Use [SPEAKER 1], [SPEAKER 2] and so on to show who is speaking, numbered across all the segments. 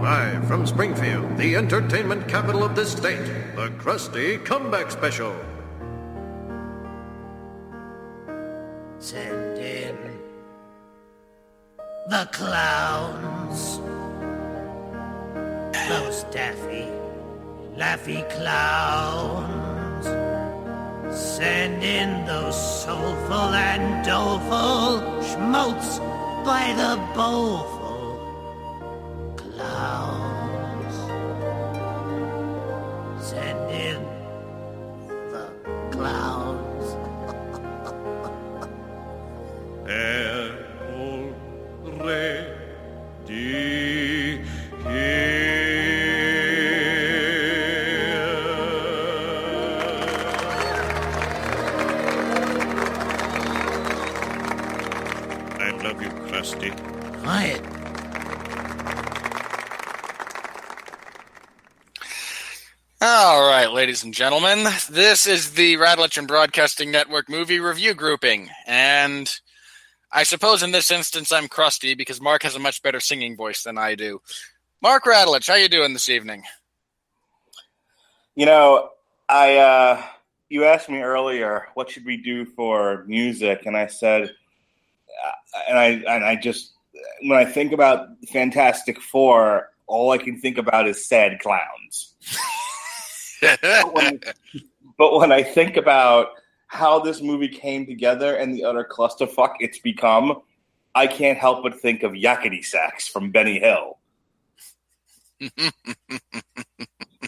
[SPEAKER 1] Live from Springfield, the entertainment capital of this state, the Krusty Comeback Special.
[SPEAKER 2] Send in the clowns. Those daffy, laughy clowns. Send in those soulful and doleful schmaltz by the bowlful clowns. Send in the clowns.
[SPEAKER 1] They're already here. I love you, Krusty.
[SPEAKER 2] Quiet.
[SPEAKER 3] All right, ladies and gentlemen, this is the Radulich and Broadcasting Network movie review grouping, and I suppose in this instance I'm Krusty because Mark has a much better singing voice than I do. Mark Radulich, how you doing this evening?
[SPEAKER 4] You know, you asked me earlier what should we do for music, and I said, and I just when I think about Fantastic Four, all I can think about is sad clowns. But when I think about how this movie came together and the utter clusterfuck it's become, I can't help but think of Yakety Sax from Benny Hill.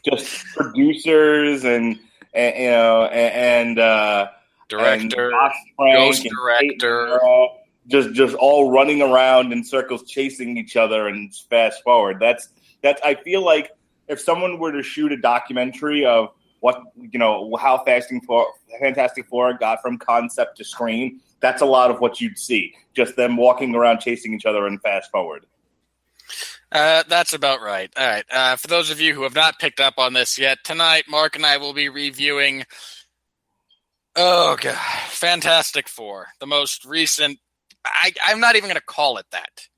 [SPEAKER 4] Just producers and
[SPEAKER 3] Director,
[SPEAKER 4] and
[SPEAKER 3] ghost director,
[SPEAKER 4] just all running around in circles, chasing each other, and fast forward. That's. I feel like if someone were to shoot a documentary of what how Fantastic Four got from concept to screen, that's a lot of what you'd see. Just them walking around, chasing each other, and fast forward.
[SPEAKER 3] That's about right. All right. For those of you who have not picked up on this yet, tonight Mark and I will be reviewing Fantastic Four, the most recent. I'm not even going to call it that.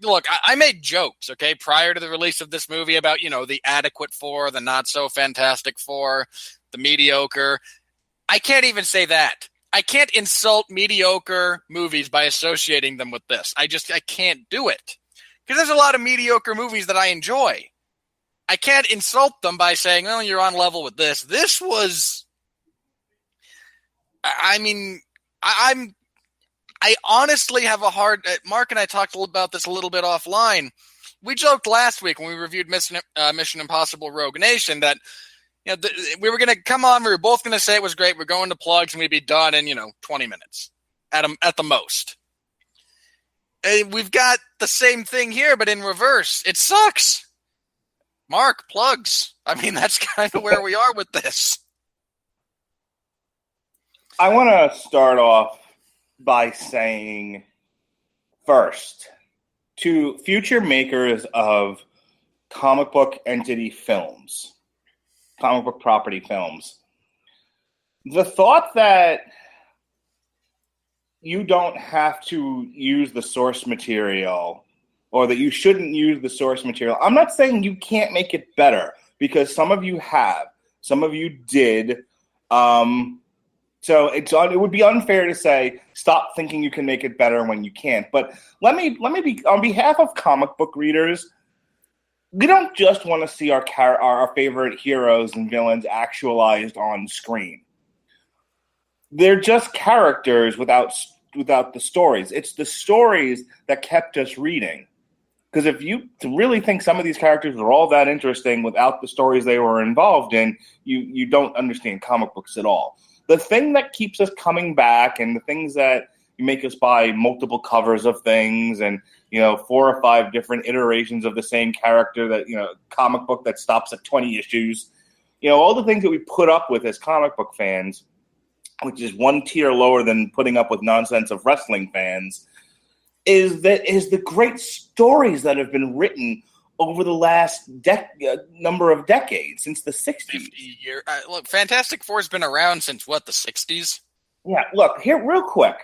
[SPEAKER 3] Look, I made jokes, okay, prior to the release of this movie about, the adequate four, the not so fantastic four, the mediocre. I can't even say that. I can't insult mediocre movies by associating them with this. I can't do it. Because there's a lot of mediocre movies that I enjoy. I can't insult them by saying, oh, you're on level with this. This was, I honestly have a hard. Mark and I talked about this a little bit offline. We joked last week when we reviewed Mission Impossible: Rogue Nation that we were going to come on. We were both going to say it was great. We're going to plugs and we'd be done in 20 minutes at the most. And we've got the same thing here, but in reverse. It sucks. Mark, plugs. That's kind of where we are with this.
[SPEAKER 4] I want to start off by saying, first, to future makers of comic book entity films, comic book property films, the thought that you don't have to use the source material or that you shouldn't use the source material, I'm not saying you can't make it better, because some of you have, some of you did. So it would be unfair to say, stop thinking you can make it better when you can't. But let me be, on behalf of comic book readers, we don't just want to see our favorite heroes and villains actualized on screen. They're just characters without the stories. It's the stories that kept us reading. Because if you really think some of these characters are all that interesting without the stories they were involved in, you don't understand comic books at all. The thing that keeps us coming back and the things that make us buy multiple covers of things and, 4 or 5 different iterations of the same character that, comic book that stops at 20 issues, all the things that we put up with as comic book fans, which is one tier lower than putting up with nonsense of wrestling fans, is the great stories that have been written over the last number of decades, since the 60s.
[SPEAKER 3] 50 years. Look, Fantastic Four's been around since, the 60s?
[SPEAKER 4] Yeah, look, here, real quick.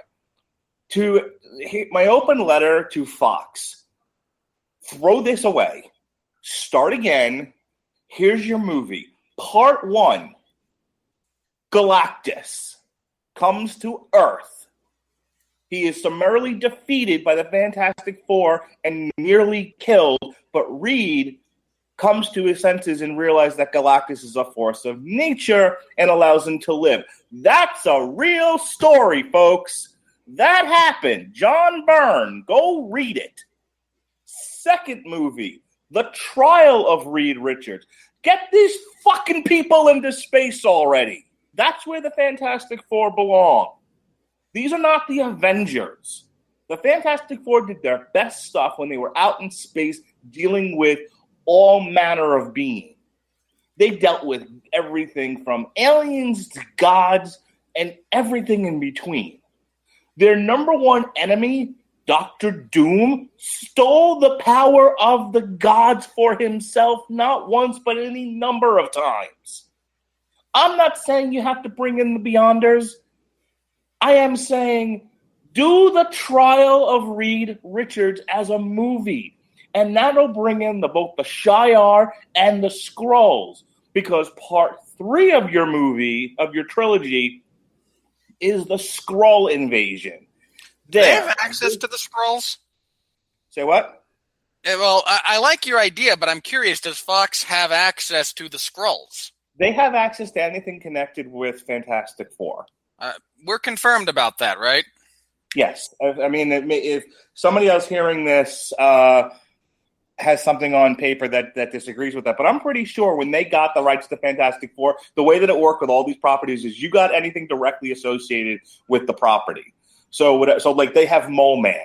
[SPEAKER 4] My open letter to Fox. Throw this away. start again. Here's your movie. Part 1, Galactus comes to Earth. He is summarily defeated by the Fantastic Four and nearly killed, but Reed comes to his senses and realizes that Galactus is a force of nature and allows him to live. That's a real story, folks. That happened. John Byrne. Go read it. Second movie, The Trial of Reed Richards. Get these fucking people into space already. That's where the Fantastic Four belong. These are not the Avengers. The Fantastic Four did their best stuff when they were out in space dealing with all manner of being. They dealt with everything from aliens to gods and everything in between. Their number one enemy, Dr. Doom, stole the power of the gods for himself, not once, but any number of times. I'm not saying you have to bring in the Beyonders. I am saying do The Trial of Reed Richards as a movie. And that'll bring in both the Shi'ar and the Skrulls, because part 3 of your movie, of your trilogy, is the Skrull invasion.
[SPEAKER 3] They have access to the Skrulls?
[SPEAKER 4] Say what?
[SPEAKER 3] Well, I like your idea, but I'm curious, does Fox have access to the Skrulls?
[SPEAKER 4] They have access to anything connected with Fantastic Four.
[SPEAKER 3] We're confirmed about that, right?
[SPEAKER 4] Yes. I mean, if somebody else hearing this has something on paper that disagrees with that. But I'm pretty sure when they got the rights to Fantastic Four, the way that it worked with all these properties is you got anything directly associated with the property. So like they have Mole Man.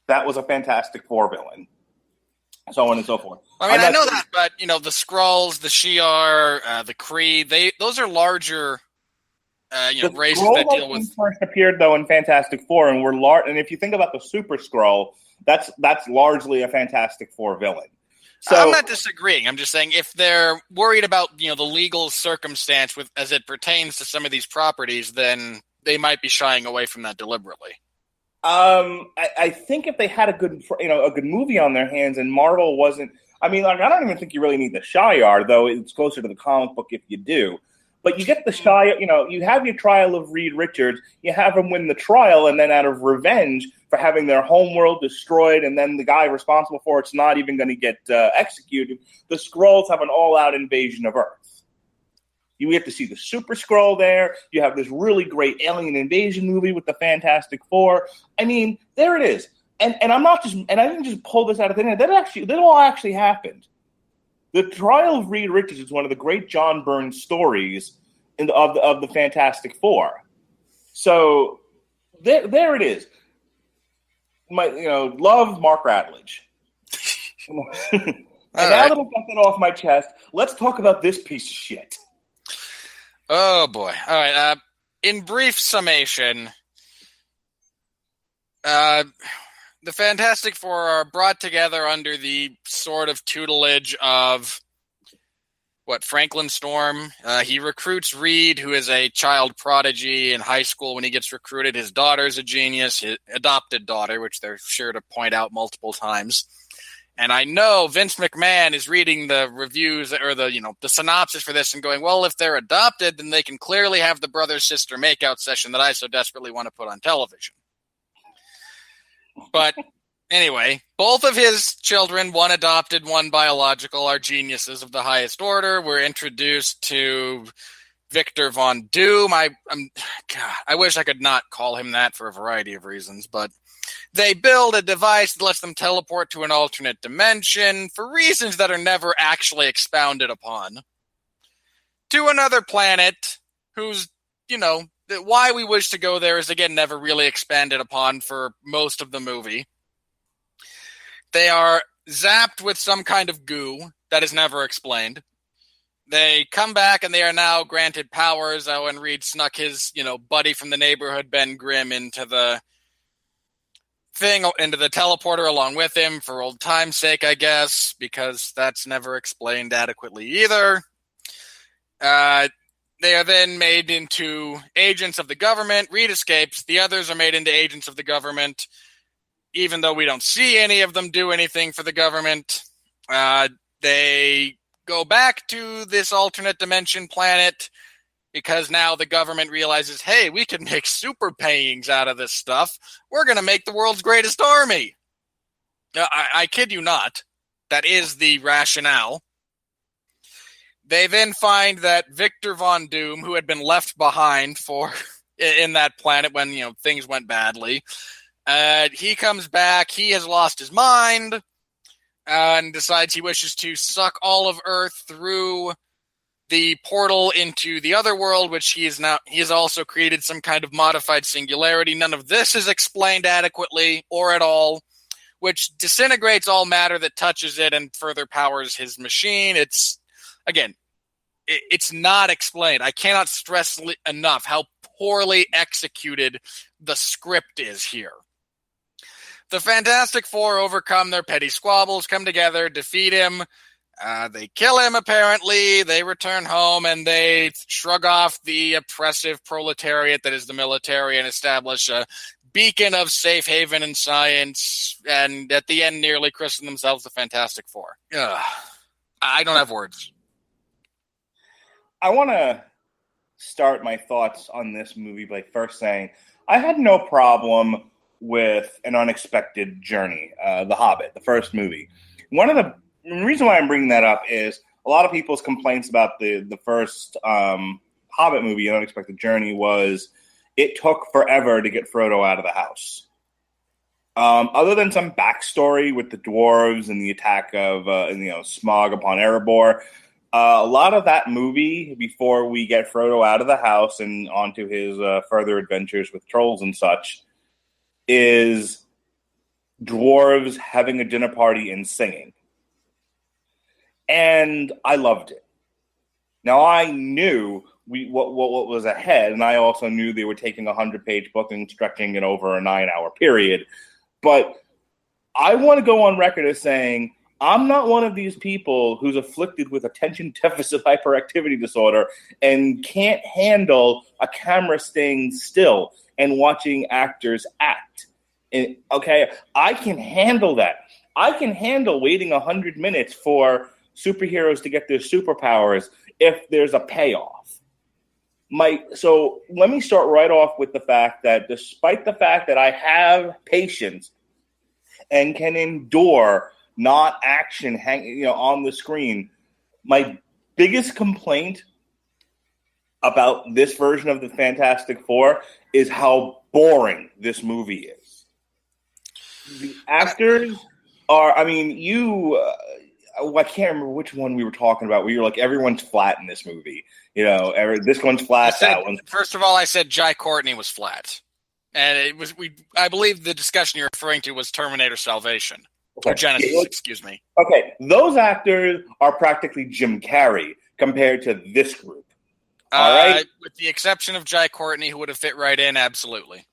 [SPEAKER 4] That was a Fantastic Four villain. So on and so forth.
[SPEAKER 3] I mean, I know that, but, the Skrulls, the Shi'ar, the Kree, those are larger races that deal with...
[SPEAKER 4] first appeared, though, in Fantastic Four, and were large. And if you think about the Super Skrull, that's largely a Fantastic Four villain. So
[SPEAKER 3] I'm not disagreeing. I'm just saying if they're worried about the legal circumstance as it pertains to some of these properties, then they might be shying away from that deliberately.
[SPEAKER 4] I think if they had a good movie on their hands, and Marvel wasn't. I mean, I don't even think you really need the Shi'ar, though. It's closer to the comic book if you do. But you get the Shi'ar, you have your trial of Reed Richards, you have him win the trial, and then out of revenge for having their homeworld destroyed, and then the guy responsible for it's not even going to get executed, the Skrulls have an all-out invasion of Earth. You get to see the Super Skrull there. You have this really great alien invasion movie with the Fantastic Four. I mean, there it is. And I didn't just pull this out of thin air. That all actually happened. The Trial of Reed Richards is one of the great John Byrne stories of the Fantastic Four. So there it is. Love Mark Radulich. And now that I've got that off my chest, let's talk about this piece of shit.
[SPEAKER 3] Oh boy! All right. In brief summation, the Fantastic Four are brought together under the sort of tutelage of Franklin Storm. He recruits Reed, who is a child prodigy in high school. When he gets recruited, his daughter's a genius, his adopted daughter, which they're sure to point out multiple times. And I know Vince McMahon is reading the reviews or the synopsis for this and going, well, if they're adopted, then they can clearly have the brother-sister makeout session that I so desperately want to put on television. But anyway, both of his children, one adopted, one biological, are geniuses of the highest order. We're introduced to Victor Von Doom. I wish I could not call him that for a variety of reasons, but they build a device that lets them teleport to an alternate dimension for reasons that are never actually expounded upon. To another planet whose, why we wish to go there is, again, never really expanded upon for most of the movie. They are zapped with some kind of goo that is never explained. They come back and they are now granted powers. When Reed snuck his, buddy from the neighborhood, Ben Grimm, into the teleporter along with him for old time's sake, I guess, because that's never explained adequately either. They are then made into agents of the government. Reed escapes. The others are made into agents of the government, even though we don't see any of them do anything for the government. They go back to this alternate dimension planet because now the government realizes, hey, we can make super payings out of this stuff. We're going to make the world's greatest army. I kid you not. That is the rationale. They then find that Victor Von Doom, who had been left behind in that planet when things went badly, he comes back. He has lost his mind and decides he wishes to suck all of Earth through the portal into the other world, which he has also created some kind of modified singularity. None of this is explained adequately or at all, which disintegrates all matter that touches it and further powers his machine. It's not explained. I cannot stress enough how poorly executed the script is here. The Fantastic Four overcome their petty squabbles, come together, defeat him. They kill him, apparently. They return home, and they shrug off the oppressive proletariat that is the military and establish a beacon of safe haven and science, and at the end nearly christen themselves the Fantastic Four. I don't have words.
[SPEAKER 4] I want to start my thoughts on this movie by first saying I had no problem with An Unexpected Journey, The Hobbit, the first movie. The reason why I'm bringing that up is a lot of people's complaints about the first Hobbit movie, An Unexpected Journey, was it took forever to get Frodo out of the house. Other than some backstory with the dwarves and the attack of Smaug upon Erebor, a lot of that movie, before we get Frodo out of the house and onto his further adventures with trolls and such, is dwarves having a dinner party and singing. And I loved it. Now, I knew what was ahead, and I also knew they were taking a 100-page book and stretching it over a 9-hour period. But I want to go on record as saying I'm not one of these people who's afflicted with attention deficit hyperactivity disorder and can't handle a camera staying still and watching actors act. And, okay, I can handle that. I can handle waiting 100 minutes for superheroes to get their superpowers if there's a payoff. So let me start right off with the fact that despite the fact that I have patience and can endure not action hanging on the screen, my biggest complaint about this version of the Fantastic Four is how boring this movie is. The actors are, I can't remember which one we were talking about, where you're like, everyone's flat in this movie. This one's flat, that one's...
[SPEAKER 3] First of all, I said Jai Courtney was flat. And I believe the discussion you're referring to was Terminator Salvation. Okay. Or Genesis, excuse me.
[SPEAKER 4] Okay, those actors are practically Jim Carrey compared to this group. All right?
[SPEAKER 3] With the exception of Jai Courtney, who would have fit right in, absolutely.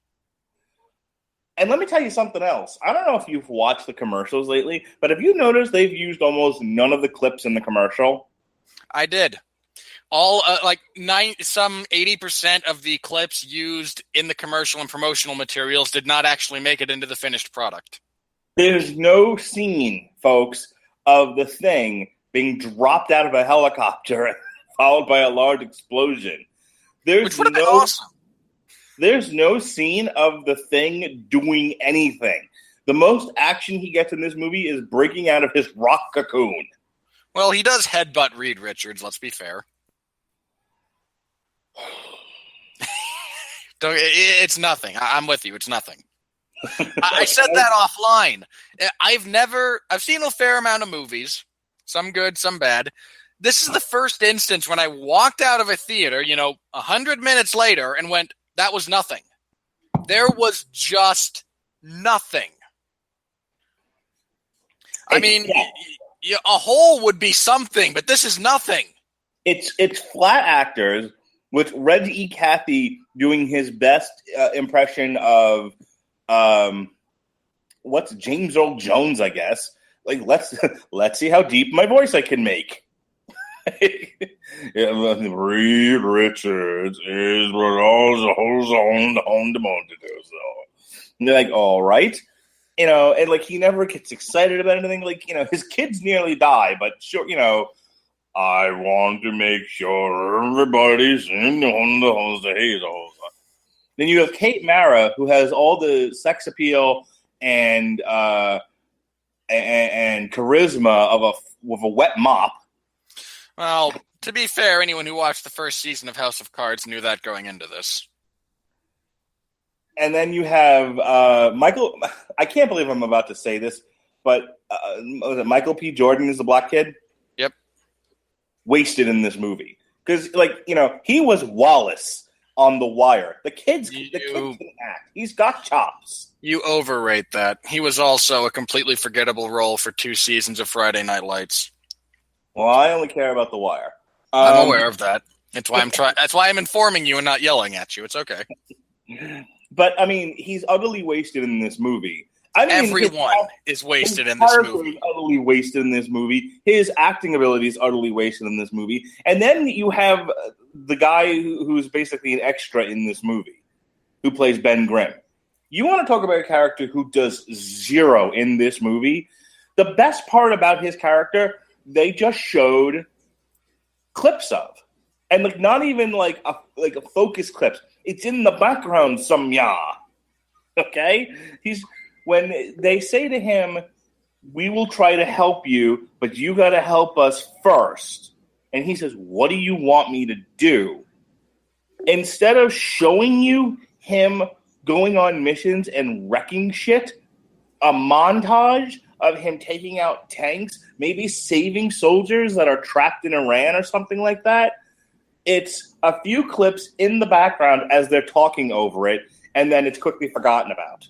[SPEAKER 4] And let me tell you something else. I don't know if you've watched the commercials lately, but have you noticed they've used almost none of the clips in the commercial?
[SPEAKER 3] I did. All 80% of the clips used in the commercial and promotional materials did not actually make it into the finished product.
[SPEAKER 4] There's no scene, folks, of the Thing being dropped out of a helicopter followed by a large explosion.
[SPEAKER 3] Which would have been awesome.
[SPEAKER 4] There's no scene of the Thing doing anything. The most action he gets in this movie is breaking out of his rock cocoon.
[SPEAKER 3] Well, he does headbutt Reed Richards, let's be fair. It's nothing. I'm with you. It's nothing. I said that offline. I've seen a fair amount of movies, some good, some bad. This is the first instance when I walked out of a theater, 100 minutes later and went, that was nothing. There was just nothing. I mean, a hole would be something, but this is nothing.
[SPEAKER 4] It's flat actors with Reg E. Cathy doing his best impression of what's James Earl Jones, I guess. Like, let's see how deep my voice I can make. Reed Richards is what all on the moon to do so. And they're like, all right. and like he never gets excited about anything. Like, his kids nearly die, but sure, I want to make sure everybody's in the Jose. Then you have Kate Mara, who has all the sex appeal and charisma with a wet mop.
[SPEAKER 3] Well, to be fair, anyone who watched the first season of House of Cards knew that going into this.
[SPEAKER 4] And then you have Michael. I can't believe I'm about to say this, but was it Michael P. Jordan is the black kid?
[SPEAKER 3] Yep.
[SPEAKER 4] Wasted in this movie because, he was Wallace on The Wire. The kid can act. He's got chops.
[SPEAKER 3] You overrate that. He was also a completely forgettable role for 2 seasons of Friday Night Lights.
[SPEAKER 4] Well, I only care about The Wire.
[SPEAKER 3] I'm aware of that. That's why That's why I'm informing you and not yelling at you. It's okay.
[SPEAKER 4] But I mean, he's utterly wasted in this movie.
[SPEAKER 3] Everyone is wasted in this movie.
[SPEAKER 4] Is utterly wasted in this movie. His acting ability is utterly wasted in this movie. And then you have the guy who's basically an extra in this movie, who plays Ben Grimm. You want to talk about a character who does zero in this movie? The best part about his character, they just showed clips of, and not even like a focus clips. It's in the background, okay? When they say to him, "We will try to help you, but you got to help us first," and he says, "What do you want me to do?" Instead of showing you him going on missions and wrecking shit, a montage of him taking out tanks, maybe saving soldiers that are trapped in Iran or something like that. It's a few clips in the background as they're talking over it, and then it's quickly forgotten about.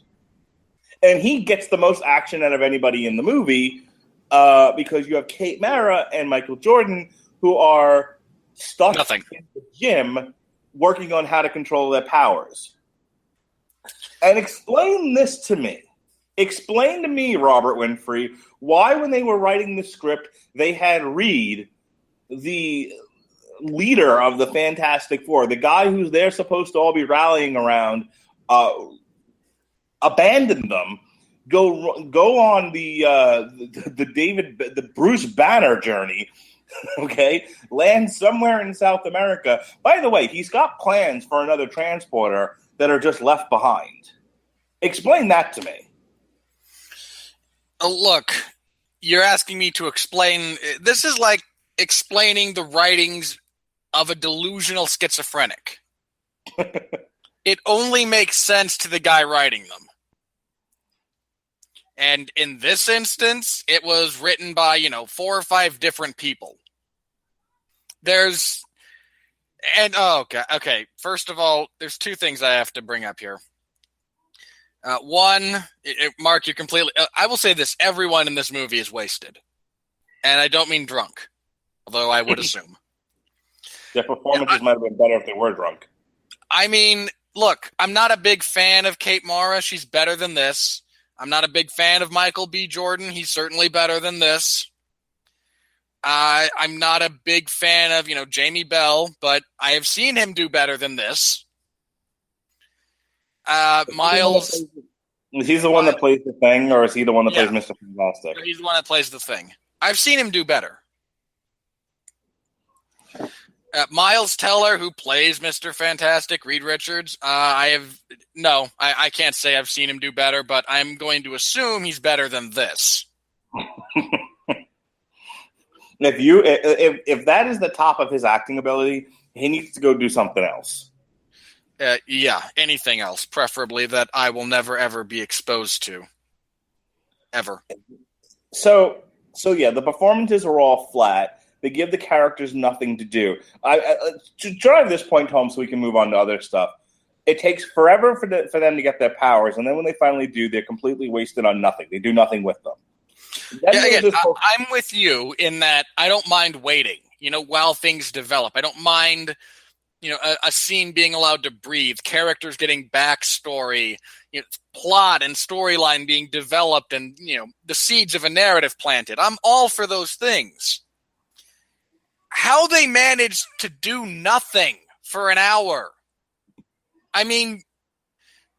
[SPEAKER 4] And he gets the most action out of anybody in the movie because you have Kate Mara and Michael Jordan who are stuck in the gym working on how to control their powers. And explain this to me. Explain to me, Robert Winfree, why when they were writing the script, they had Reed, the leader of the Fantastic Four, the guy who's they're supposed to all be rallying around, abandon them, go on the Bruce Banner journey, okay, land somewhere in South America. By the way, he's got plans for another transporter that are just left behind. Explain that to me.
[SPEAKER 3] Look, you're asking me to explain. This is like explaining the writings of a delusional schizophrenic. It only makes sense to the guy writing them. And in this instance, it was written by, 4 or 5 different people. Okay. First of all, there's 2 things I have to bring up here. One, Mark, you're completely... I will say this, everyone in this movie is wasted. And I don't mean drunk, although I would assume.
[SPEAKER 4] Their performances might have been better if they were drunk.
[SPEAKER 3] I mean, look, I'm not a big fan of Kate Mara. She's better than this. I'm not a big fan of Michael B. Jordan. He's certainly better than this. I'm not a big fan of, Jamie Bell, but I have seen him do better than this. Miles...
[SPEAKER 4] Is he the one that plays the Thing, or is he the one that plays Mr. Fantastic?
[SPEAKER 3] He's the one that plays the Thing. I've seen him do better. Miles Teller, who plays Mr. Fantastic, Reed Richards, I can't say I've seen him do better, but I'm going to assume he's better than this.
[SPEAKER 4] If that is the top of his acting ability, he needs to go do something else.
[SPEAKER 3] Anything else, preferably that I will never, ever be exposed to. Ever. So the performances are all flat. They give the characters nothing to do. To drive this point home so we can move on to other stuff, it takes forever for them to get their powers, and then when they finally do, they're completely wasted on nothing. They do nothing with them. I'm with you in that I don't mind waiting, while things develop. I don't mind... a scene being allowed to breathe, characters getting backstory, plot and storyline being developed, and, the seeds of a narrative planted. I'm all for those things. How they managed to do nothing for an hour. I mean,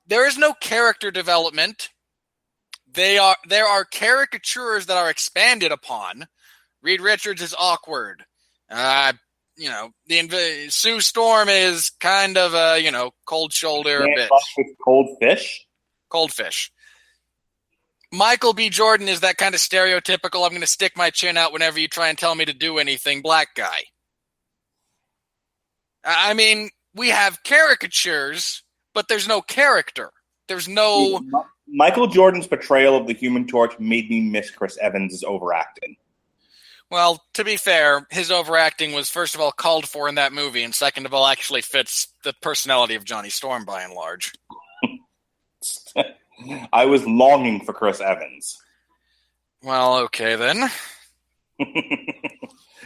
[SPEAKER 3] there is no character development. there are caricatures that are expanded upon. Reed Richards is awkward. Sue Storm is kind of a, cold shoulder bitch.
[SPEAKER 4] With cold fish?
[SPEAKER 3] Cold fish. Michael B. Jordan is that kind of stereotypical, I'm going to stick my chin out whenever you try and tell me to do anything black guy. I mean, we have caricatures, but there's no character. There's no...
[SPEAKER 4] Michael Jordan's portrayal of the Human Torch made me miss Chris Evans' overacting.
[SPEAKER 3] Well, to be fair, his overacting was, first of all, called for in that movie, and second of all, actually fits the personality of Johnny Storm by and large.
[SPEAKER 4] I was longing for Chris Evans.
[SPEAKER 3] Well, okay then.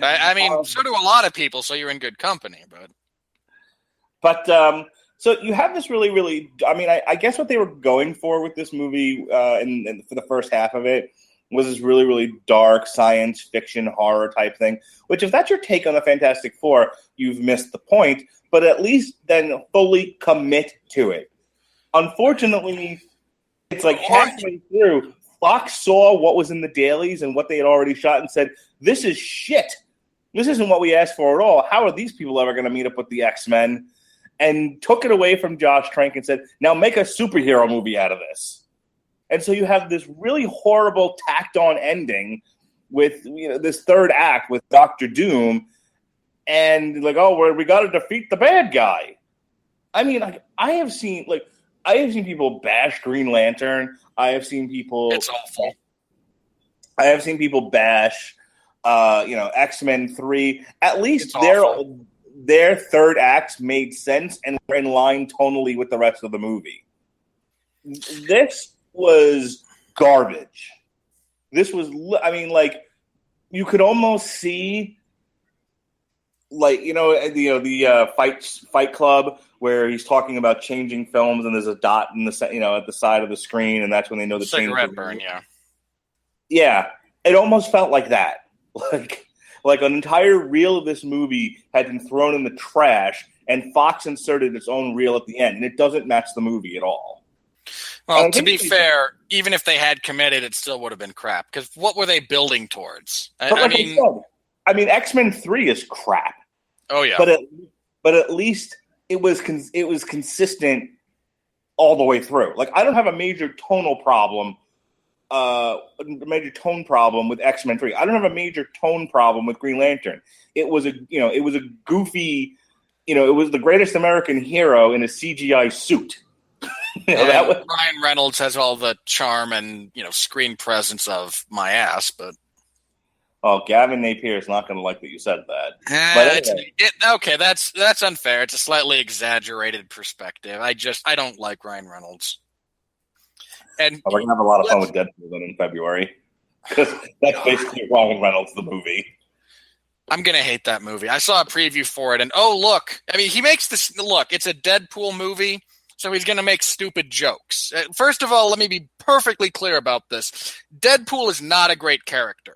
[SPEAKER 3] I mean, so do a lot of people, so you're in good company, But
[SPEAKER 4] so you have this really, really... I mean, I guess what they were going for with this movie and for the first half of it was this really, really dark science fiction horror type thing, which if that's your take on the Fantastic Four, you've missed the point, but at least then fully commit to it. Unfortunately, it's like halfway through, Fox saw what was in the dailies and what they had already shot and said, this is shit. This isn't what we asked for at all. How are these people ever going to meet up with the X-Men? And took it away from Josh Trank and said, now make a superhero movie out of this. And so you have this really horrible tacked-on ending with this third act with Dr. Doom, and we got to defeat the bad guy. I mean, I have seen people bash Green Lantern. I have seen people.
[SPEAKER 3] It's awful.
[SPEAKER 4] I have seen people bash, X-Men 3. At least their third acts made sense and were in line tonally with the rest of the movie. This was garbage. This was, you could almost see, the Fight Club where he's talking about changing films and there's a dot in the at the side of the screen and that's when they know the
[SPEAKER 3] cigarette burn.
[SPEAKER 4] Yeah, it almost felt like that. Like an entire reel of this movie had been thrown in the trash and Fox inserted its own reel at the end, and it doesn't match the movie at all.
[SPEAKER 3] Well, to be fair, even if they had committed, it still would have been crap. Because what were they building towards? I
[SPEAKER 4] mean, X-Men 3 is crap.
[SPEAKER 3] Oh yeah,
[SPEAKER 4] but at least it was consistent all the way through. Like I don't have a major tonal problem. Major tone problem with X-Men 3. I don't have a major tone problem with Green Lantern. It was a goofy, it was the greatest American hero in a CGI suit.
[SPEAKER 3] Ryan Reynolds has all the charm and screen presence of my ass, but
[SPEAKER 4] Gavin Napier is not going to like that you said that.
[SPEAKER 3] But anyway. That's unfair. It's a slightly exaggerated perspective. I don't like Ryan Reynolds. And
[SPEAKER 4] we're gonna have a lot of fun with Deadpool then in February because that's basically Ryan Reynolds the movie.
[SPEAKER 3] I'm gonna hate that movie. I saw a preview for it, and look! I mean, he makes this look. It's a Deadpool movie, so he's gonna make stupid jokes. First of all, let me be perfectly clear about this: Deadpool is not a great character.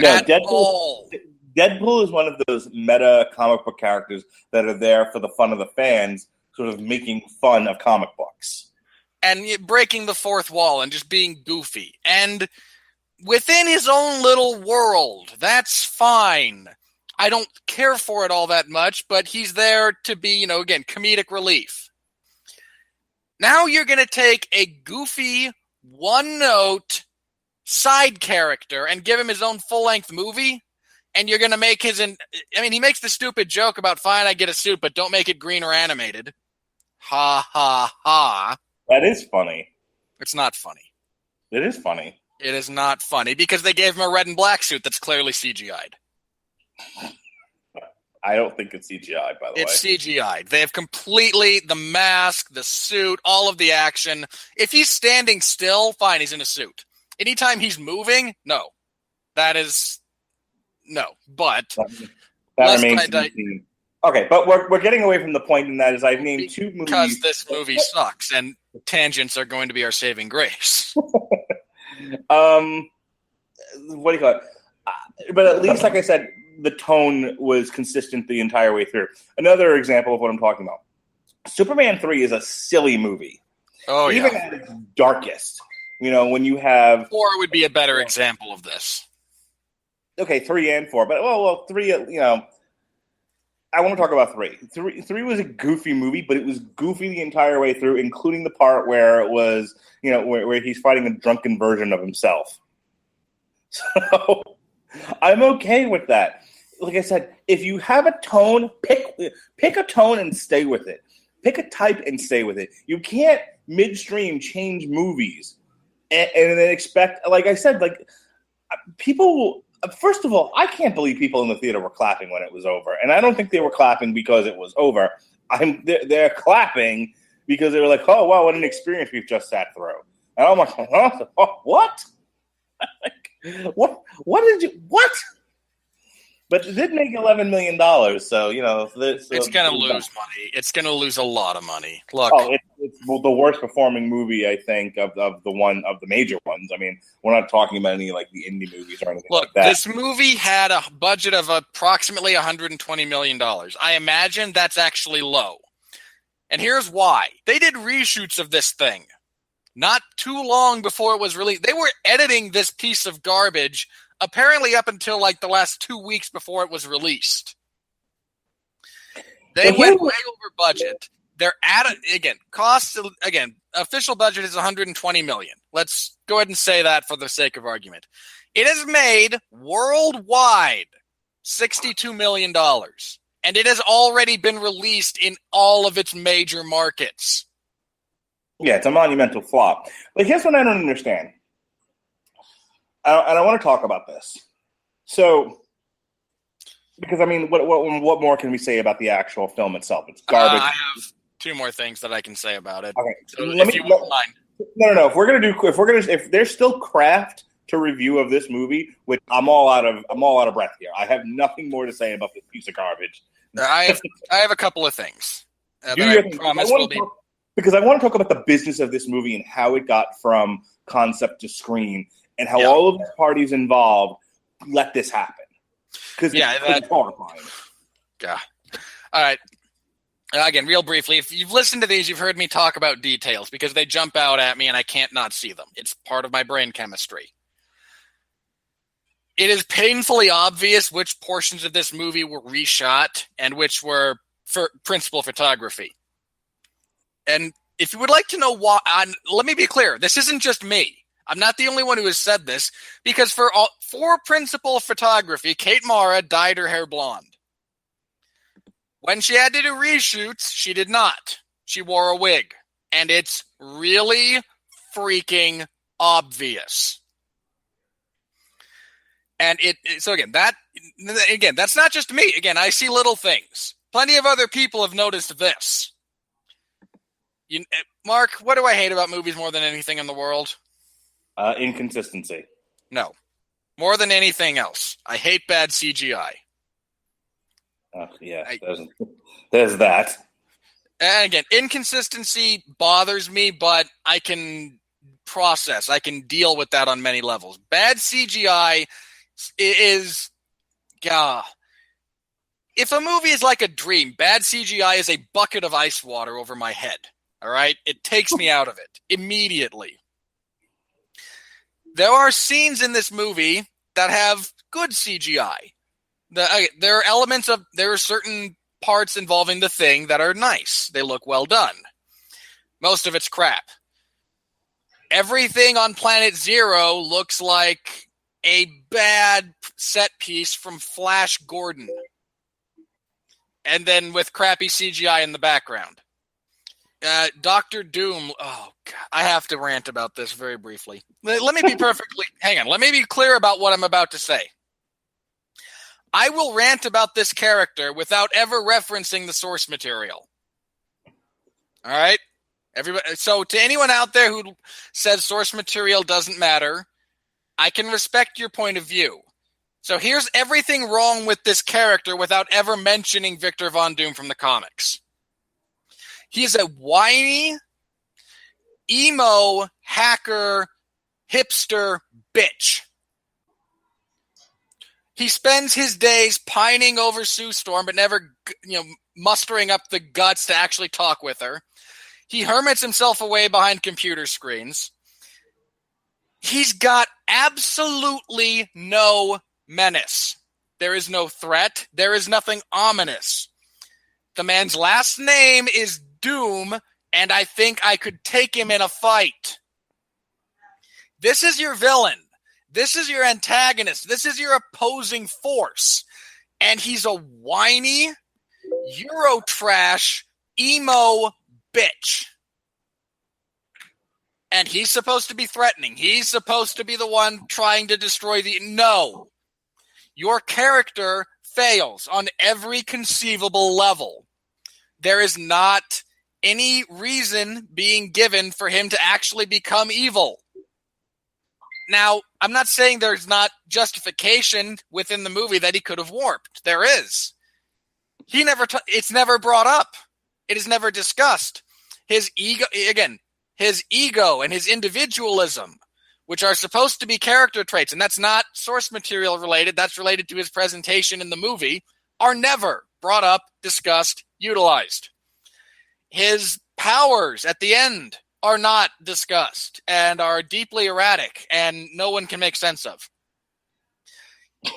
[SPEAKER 4] No, Deadpool is one of those meta comic book characters that are there for the fun of the fans, sort of making fun of comic books.
[SPEAKER 3] And breaking the fourth wall and just being goofy. And within his own little world, that's fine. I don't care for it all that much, but he's there to be, again, comedic relief. Now you're going to take a goofy, one-note side character and give him his own full-length movie, and you're going to make he makes the stupid joke about, fine, I get a suit, but don't make it green or animated. Ha, ha, ha.
[SPEAKER 4] That is funny.
[SPEAKER 3] It's not funny.
[SPEAKER 4] It is funny.
[SPEAKER 3] It is not funny because they gave him a red and black suit that's clearly CGI'd.
[SPEAKER 4] I don't think it's CGI, by the way.
[SPEAKER 3] It's CGI'd. They have completely the mask, the suit, all of the action. If he's standing still, fine, he's in a suit. Anytime he's moving, no. That is no. But
[SPEAKER 4] that remains. Okay, but we're getting away from the point, and that is I've named two movies.
[SPEAKER 3] Because this movie sucks, and tangents are going to be our saving grace.
[SPEAKER 4] What do you call it? But at least, like I said, the tone was consistent the entire way through. Another example of what I'm talking about. Superman 3 is a silly movie.
[SPEAKER 3] Oh,
[SPEAKER 4] Even at its darkest. When you have
[SPEAKER 3] 4 would be a better example of this.
[SPEAKER 4] Okay, 3 and 4, but well, 3. I want to talk about 3. 3 was a goofy movie, but it was goofy the entire way through, including the part where it was, where he's fighting a drunken version of himself. So I'm okay with that. Like I said, if you have a tone, pick a tone and stay with it. Pick a type and stay with it. You can't midstream change movies and then expect, like I said, like people. First of all, I can't believe people in the theater were clapping when it was over, and I don't think they were clapping because it was over. They're clapping because they were like, "Oh wow, what an experience we've just sat through." And I'm like, "Huh? What? What did you what?" But it did make $11 million, so
[SPEAKER 3] it's going to lose money. It's going to lose a lot of money. Look,
[SPEAKER 4] it's the worst performing movie, I think, of the major ones. I mean, we're not talking about any like the indie movies or anything like that.
[SPEAKER 3] This movie had a budget of approximately $120 million. I imagine that's actually low, and here's why: they did reshoots of this thing not too long before it was released. They were editing this piece of garbage apparently up until like the last 2 weeks before it was released. They went way over budget. They're official budget is $120 million. Let's go ahead and say that for the sake of argument. It has made worldwide $62 million, and it has already been released in all of its major markets.
[SPEAKER 4] Yeah, it's a monumental flop. But here's what I don't understand. And I want to talk about this. So, because I mean, what more can we say about the actual film itself? It's garbage.
[SPEAKER 3] I have 2 more things that I can say about it.
[SPEAKER 4] Okay,
[SPEAKER 3] so if you wouldn't mind.
[SPEAKER 4] No. If there's still craft to review of this movie, which I'm all out of breath here. I have nothing more to say about this piece of garbage.
[SPEAKER 3] I have a couple of things that I promise will be.
[SPEAKER 4] Because I want to talk about the business of this movie and how it got from concept to screen. And how all of the parties involved let this happen. Because it's horrifying.
[SPEAKER 3] Yeah. All right. Again, real briefly, if you've listened to these, you've heard me talk about details because they jump out at me and I can't not see them. It's part of my brain chemistry. It is painfully obvious which portions of this movie were reshot and which were for principal photography. And if you would like to know why, let me be clear. This isn't just me. I'm not the only one who has said this, because for principal photography, Kate Mara dyed her hair blonde. When she had to do reshoots, she did not. She wore a wig. And it's really freaking obvious. And that's not just me. Again, I see little things. Plenty of other people have noticed this. Mark, what do I hate about movies more than anything in the world?
[SPEAKER 4] Inconsistency.
[SPEAKER 3] No. More than anything else. I hate bad CGI.
[SPEAKER 4] There's that.
[SPEAKER 3] And again, inconsistency bothers me, but I can process. I can deal with that on many levels. Bad CGI is... If a movie is like a dream, bad CGI is a bucket of ice water over my head. All right? It takes me out of it immediately. There are scenes in this movie that have good CGI. There are certain parts involving the Thing that are nice. They look well done. Most of it's crap. Everything on Planet Zero looks like a bad set piece from Flash Gordon. And then with crappy CGI in the background. Dr. Doom, oh God, I have to rant about this very briefly. Let me be clear about what I'm about to say. I will rant about this character without ever referencing the source material. All right? Everybody. So to anyone out there who says source material doesn't matter, I can respect your point of view. So here's everything wrong with this character without ever mentioning Victor Von Doom from the comics. He's a whiny, emo, hacker, hipster bitch. He spends his days pining over Sue Storm, but never, mustering up the guts to actually talk with her. He hermits himself away behind computer screens. He's got absolutely no menace. There is no threat. There is nothing ominous. The man's last name is Doom, and I think I could take him in a fight. This is your villain. This is your antagonist. This is your opposing force. And he's a whiny, Eurotrash, emo bitch. And he's supposed to be threatening. He's supposed to be the one trying to destroy the... No. Your character fails on every conceivable level. There is not any reason being given for him to actually become evil. Now, I'm not saying there's not justification within the movie that he could have warped. There is. It's never brought up. It is never discussed. His ego and his individualism, which are supposed to be character traits, and that's not source material related, that's related to his presentation in the movie, are never brought up, discussed, utilized. His powers at the end are not discussed and are deeply erratic and no one can make sense of.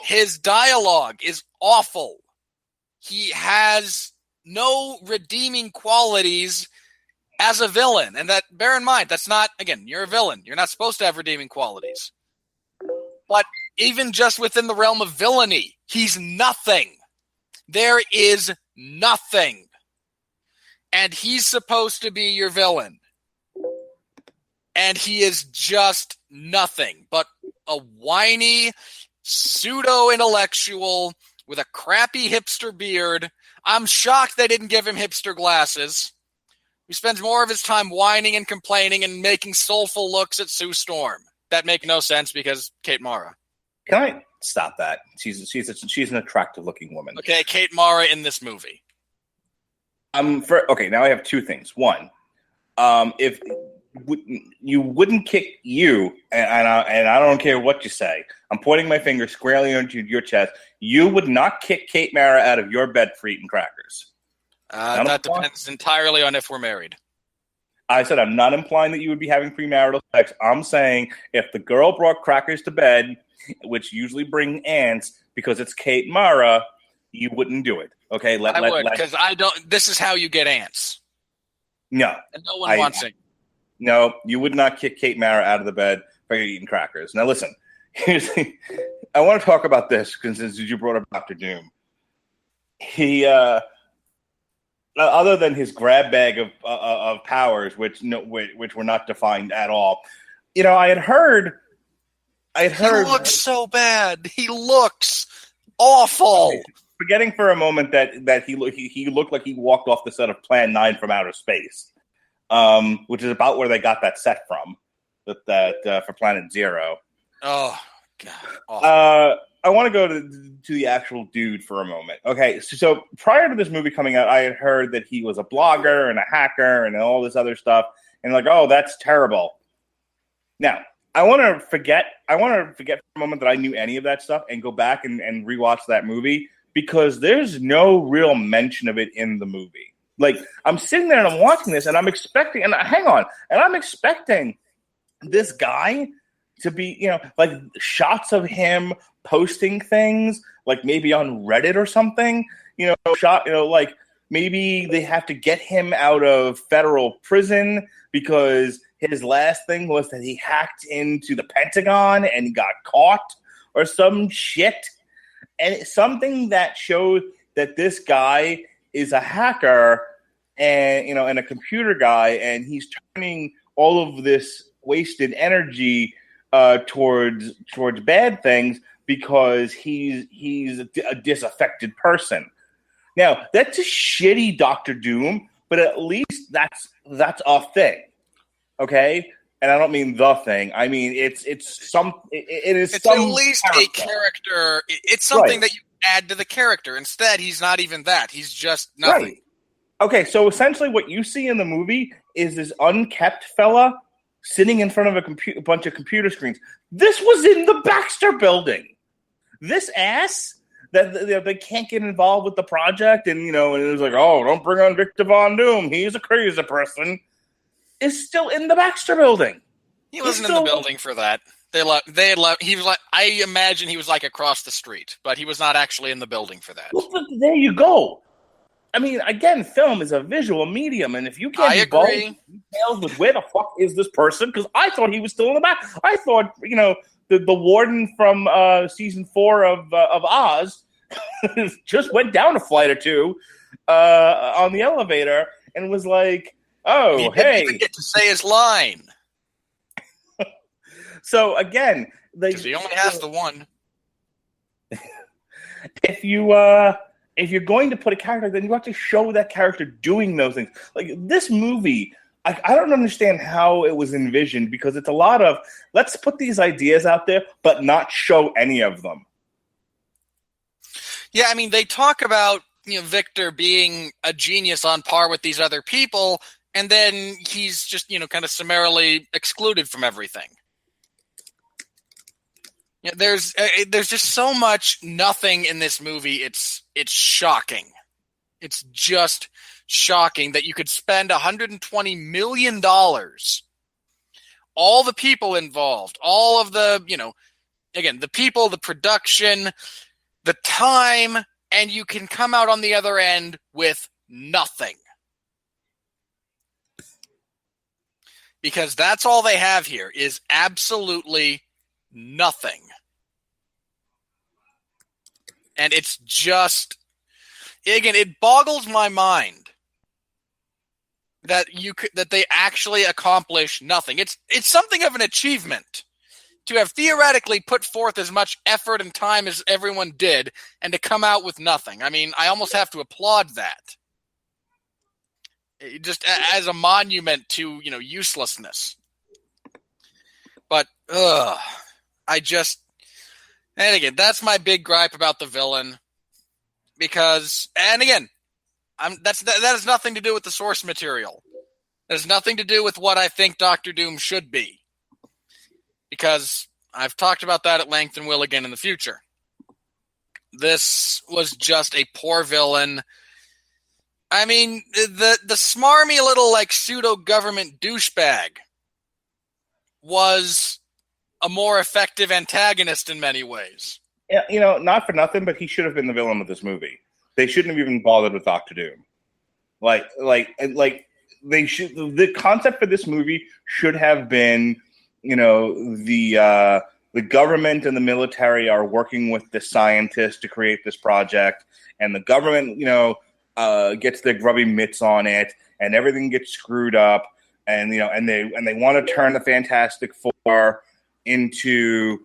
[SPEAKER 3] His dialogue is awful. He has no redeeming qualities as a villain. And that, bear in mind, that's not, again, you're a villain. You're not supposed to have redeeming qualities. But even just within the realm of villainy, he's nothing. There is nothing. And he's supposed to be your villain. And he is just nothing but a whiny, pseudo-intellectual with a crappy hipster beard. I'm shocked they didn't give him hipster glasses. He spends more of his time whining and complaining and making soulful looks at Sue Storm. That make no sense because Kate Mara.
[SPEAKER 4] Can I stop that? She's an attractive-looking woman.
[SPEAKER 3] Okay, Kate Mara in this movie.
[SPEAKER 4] Now I have two things. One, if you wouldn't kick you, and I don't care what you say, I'm pointing my finger squarely onto your chest. You would not kick Kate Mara out of your bed for eating crackers.
[SPEAKER 3] That depends entirely on if we're married.
[SPEAKER 4] I said I'm not implying that you would be having premarital sex. I'm saying if the girl brought crackers to bed, which usually bring ants because it's Kate Mara, you wouldn't do it. Okay,
[SPEAKER 3] I would, because I don't. This is how you get ants.
[SPEAKER 4] No,
[SPEAKER 3] and no one wants it.
[SPEAKER 4] No, you would not kick Kate Mara out of the bed for eating crackers. Now listen, I want to talk about this because since you brought up Dr. Doom, he other than his grab bag of powers, which were not defined at all, I had heard. He
[SPEAKER 3] looks so bad. He looks awful.
[SPEAKER 4] Forgetting for a moment that he looked like he walked off the set of Plan 9 from Outer Space, which is about where they got that set from, that for Planet Zero.
[SPEAKER 3] Oh, God.
[SPEAKER 4] I want to go to the actual dude for a moment. Okay, so prior to this movie coming out, I had heard that he was a blogger and a hacker and all this other stuff, and oh, that's terrible. Now, I want to forget for a moment that I knew any of that stuff and go back and rewatch that movie because there's no real mention of it in the movie. I'm sitting there and I'm watching this and I'm expecting, I'm expecting this guy to be, shots of him posting things, maybe on Reddit or something, maybe they have to get him out of federal prison because his last thing was that he hacked into the Pentagon and he got caught or some shit. And it's something that shows that this guy is a hacker and, and a computer guy, and he's turning all of this wasted energy towards bad things because he's a disaffected person. Now, that's a shitty Dr. Doom, but at least that's a thing. Okay? And I don't mean the thing. I mean it's at least
[SPEAKER 3] a character. It's something that you add to the character. Instead, he's not even that. He's just nothing.
[SPEAKER 4] Right. Okay, so essentially what you see in the movie is this unkept fella sitting in front of a bunch of computer screens. This was in the Baxter building. This ass that they can't get involved with the project, and and it was oh, don't bring on Victor Von Doom. He's a crazy person. Is still in the Baxter building.
[SPEAKER 3] He wasn't in the building for that. He was like, I imagine he was like across the street, but he was not actually in the building for that.
[SPEAKER 4] Well, there you go. I mean, again, film is a visual medium, and if you can't
[SPEAKER 3] I
[SPEAKER 4] be bold
[SPEAKER 3] agree.
[SPEAKER 4] with details with where the fuck is this person, because I thought he was still in the back. I thought, the warden from season 4 of Oz just went down a flight or two on the elevator and was like, "Oh,
[SPEAKER 3] He
[SPEAKER 4] hey!"
[SPEAKER 3] didn't even get to say his line.
[SPEAKER 4] So again,
[SPEAKER 3] Because he only has the one.
[SPEAKER 4] if you're going to put a character, then you have to show that character doing those things. Like this movie, I don't understand how it was envisioned, because it's a lot of let's put these ideas out there, but not show any of them.
[SPEAKER 3] Yeah, I mean, they talk about Victor being a genius on par with these other people, and then he's just kind of summarily excluded from everything. Yeah, there's just so much nothing in this movie. It's shocking. It's just shocking that you could spend $120 million, all the people involved, all of the, again, the people, the production, the time, and you can come out on the other end with nothing. Because that's all they have here is absolutely nothing. And it's just, again, it boggles my mind that that they actually accomplish nothing. It's something of an achievement to have theoretically put forth as much effort and time as everyone did and to come out with nothing. I mean, I almost have to applaud that. Just as a monument to, uselessness. But, and again, that's my big gripe about the villain. Because, and again, that has nothing to do with the source material. It has nothing to do with what I think Doctor Doom should be. Because I've talked about that at length and will again in the future. This was just a poor villain. I mean, the smarmy little pseudo-government douchebag was a more effective antagonist in many ways.
[SPEAKER 4] Yeah, not for nothing, but he should have been the villain of this movie. They shouldn't have even bothered with Doctor Doom. They should. The concept for this movie should have been, the government and the military are working with the scientists to create this project, and the government, gets their grubby mitts on it, and everything gets screwed up, and they want to turn the Fantastic Four into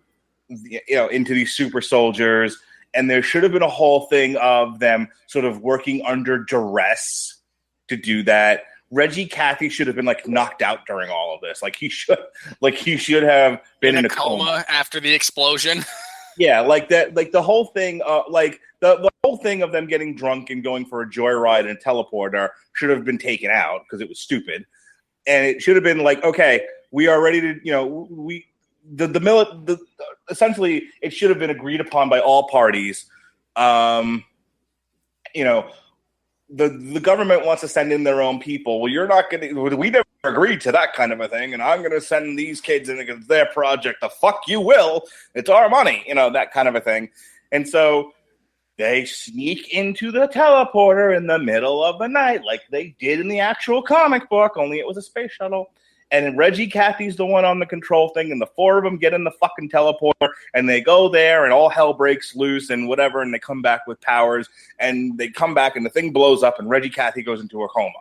[SPEAKER 4] these super soldiers, and there should have been a whole thing of them sort of working under duress to do that. Reggie Cathy should have been knocked out during all of this. He should have been in a coma
[SPEAKER 3] after the explosion.
[SPEAKER 4] Yeah, the whole thing, the whole thing of them getting drunk and going for a joyride in a teleporter should have been taken out because it was stupid, and it should have been okay, we are ready to, essentially it should have been agreed upon by all parties. The government wants to send in their own people. Well, you're not going to. We never agreed to that kind of a thing, and I'm going to send these kids in against their project. The fuck you will. It's our money, that kind of a thing. And so they sneak into the teleporter in the middle of the night, like they did in the actual comic book. Only it was a space shuttle. And Reggie Cathy's the one on the control thing, and the four of them get in the fucking teleporter, and they go there, and all hell breaks loose and whatever, and they come back with powers, and they come back, and the thing blows up, and Reggie Cathy goes into a coma.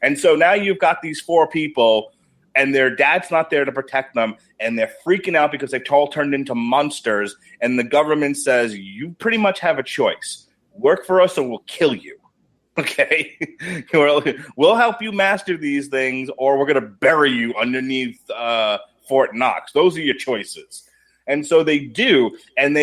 [SPEAKER 4] And so now you've got these four people, and their dad's not there to protect them, and they're freaking out because they've all turned into monsters, and the government says, you pretty much have a choice. Work for us, or we'll kill you. Okay, we'll help you master these things, or we're going to bury you underneath Fort Knox. Those are your choices. And so they do, and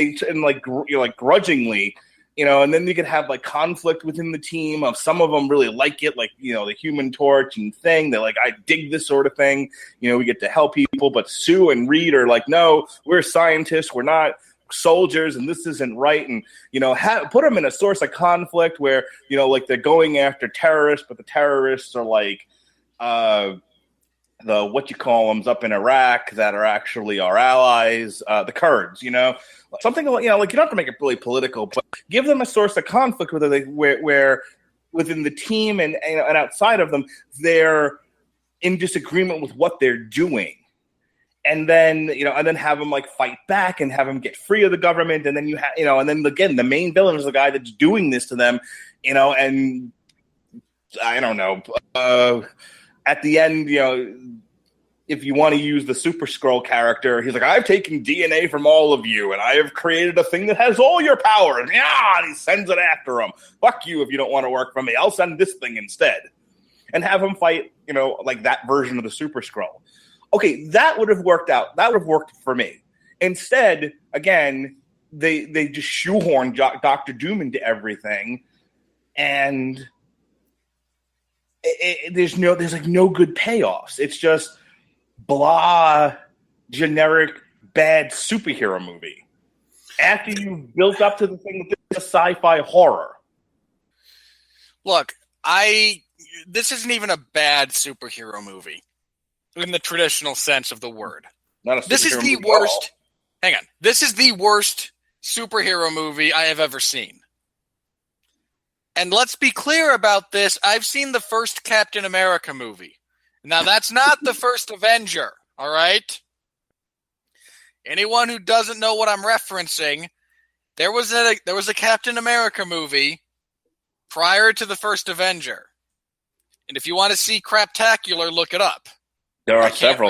[SPEAKER 4] grudgingly, and then you could have conflict within the team of some of them really like it, the Human Torch and thing. They're I dig this sort of thing. We get to help people, but Sue and Reed are no, we're scientists. We're not soldiers, and this isn't right, and put them in a source of conflict where they're going after terrorists, but the terrorists are the what-you-call-ems up in Iraq that are actually our allies, the Kurds, something like, you don't have to make it really political, but give them a source of conflict where within the team and outside of them, they're in disagreement with what they're doing. And then, have them like fight back and have them get free of the government. And then and then again, the main villain is the guy that's doing this to them, and I don't know, at the end, if you want to use the Super Skrull character, he's like, I've taken DNA from all of you, and I have created a thing that has all your power. And he sends it after him. Fuck you if you don't want to work for me. I'll send this thing instead. And have him fight, like that version of the Super Skrull. Okay, that would have worked out. That would have worked for me. Instead, again, they just shoehorn Doctor Doom into everything, and there's no good payoffs. It's just blah, generic, bad superhero movie. After you've built up to the thing that this is a sci-fi horror.
[SPEAKER 3] Look, this isn't even a bad superhero movie in the traditional sense of the word.
[SPEAKER 4] Not a superhero
[SPEAKER 3] This is the
[SPEAKER 4] movie
[SPEAKER 3] worst. Hang on. This is the worst superhero movie I have ever seen. And let's be clear about this. I've seen the first Captain America movie. Now, that's not the first Avenger, all right? Anyone who doesn't know what I'm referencing, there was a Captain America movie prior to the first Avenger. And if you want to see craptacular, look it up.
[SPEAKER 4] There were several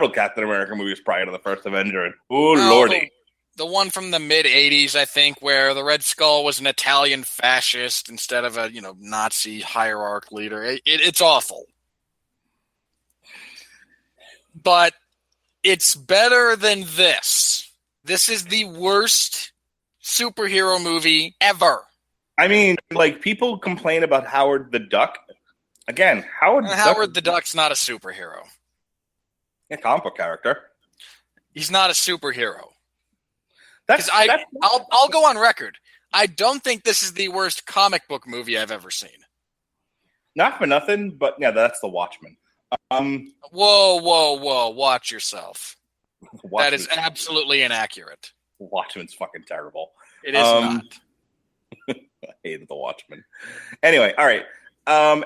[SPEAKER 4] Captain America movies prior to the first Avenger. And, lordy.
[SPEAKER 3] The one from the mid-'80s, I think, where the Red Skull was an Italian fascist instead of a, Nazi hierarch leader. It's awful. But it's better than this. This is the worst superhero movie ever.
[SPEAKER 4] I mean, like, people complain about Howard the Duck. Again, Howard
[SPEAKER 3] the Duck's not a superhero.
[SPEAKER 4] A comic book character.
[SPEAKER 3] He's not a superhero. I'll go on record. I don't think this is the worst comic book movie I've ever seen.
[SPEAKER 4] Not for nothing, but yeah, that's The Watchmen.
[SPEAKER 3] Whoa! Watch yourself. That is absolutely inaccurate.
[SPEAKER 4] Watchmen's fucking terrible.
[SPEAKER 3] It is not.
[SPEAKER 4] I hated The Watchmen. Anyway, all right.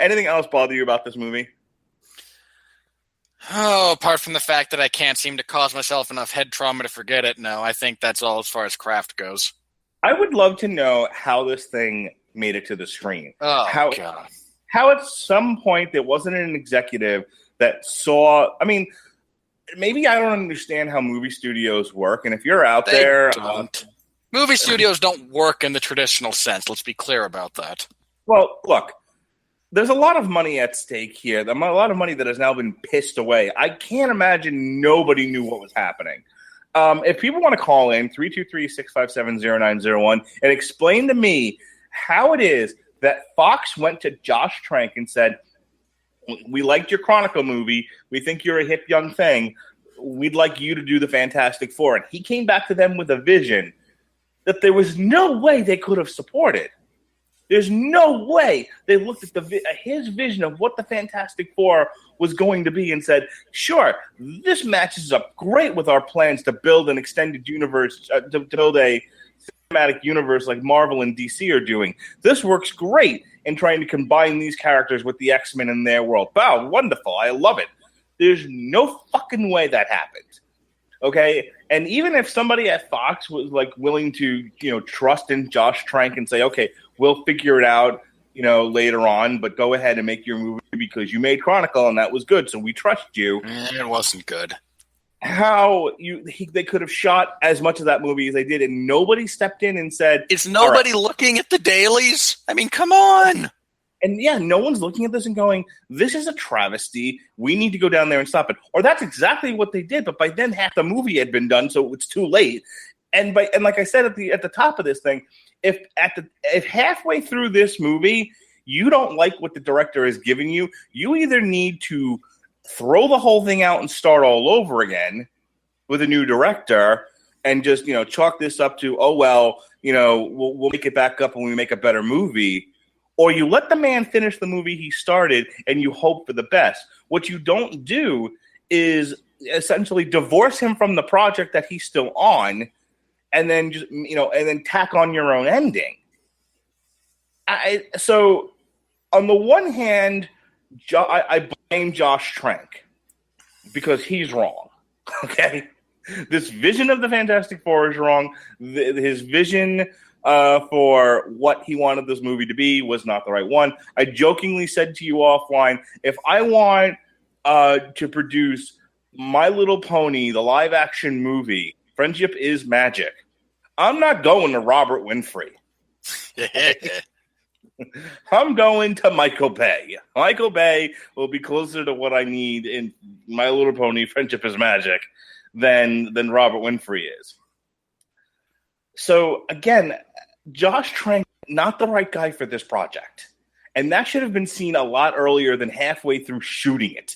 [SPEAKER 4] Anything else bother you about this movie?
[SPEAKER 3] Oh, apart from the fact that I can't seem to cause myself enough head trauma to forget it, no, I think that's all as far as craft goes.
[SPEAKER 4] I would love to know how this thing made it to the screen.
[SPEAKER 3] Oh, God.
[SPEAKER 4] How at some point there wasn't an executive that saw... I mean, maybe I don't understand how movie studios work, and if you're out there...
[SPEAKER 3] Movie studios don't work in the traditional sense. Let's be clear about that.
[SPEAKER 4] Well, look, there's a lot of money at stake here. A lot of money that has now been pissed away. I can't imagine nobody knew what was happening. If people want to call in, 323-657-0901, and explain to me how it is that Fox went to Josh Trank and said, we liked your Chronicle movie. We think you're a hip young thing. We'd like you to do the Fantastic Four. And he came back to them with a vision that there was no way they could have supported. There's no way they looked at his vision of what the Fantastic Four was going to be and said, sure, this matches up great with our plans to build an extended universe, to build a cinematic universe like Marvel and DC are doing. This works great in trying to combine these characters with the X-Men in their world. Wow, wonderful. I love it. There's no fucking way that happened. Okay, and even if somebody at Fox was like willing to, trust in Josh Trank and say, okay, we'll figure it out, later on, but go ahead and make your movie because you made Chronicle and that was good, so we trust you.
[SPEAKER 3] It wasn't good.
[SPEAKER 4] They could have shot as much of that movie as they did, and nobody stepped in and said,
[SPEAKER 3] "Is nobody looking at the dailies? I mean, come on."
[SPEAKER 4] And yeah, no one's looking at this and going, this is a travesty. We need to go down there and stop it. Or that's exactly what they did. But by then, half the movie had been done, so it's too late. And like I said at the top of this thing, if halfway through this movie you don't like what the director is giving you, you either need to throw the whole thing out and start all over again with a new director and just chalk this up to, oh well, we'll make it back up when we make a better movie. or you let the man finish the movie he started and you hope for the best. What you don't do is essentially divorce him from the project that he's still on, and then just and then tack on your own ending. So on the one hand, I blame Josh Trank because he's wrong. Okay, this vision of the Fantastic Four is wrong. His vision for what he wanted this movie to be was not the right one. I jokingly said to you offline, if I want to produce My Little Pony, the live action movie, Friendship is Magic, I'm not going to Robert Winfree. I'm going to Michael Bay. Michael Bay will be closer to what I need in My Little Pony, Friendship is Magic than Robert Winfree is. So, again, Josh Trank, not the right guy for this project. And that should have been seen a lot earlier than halfway through shooting it.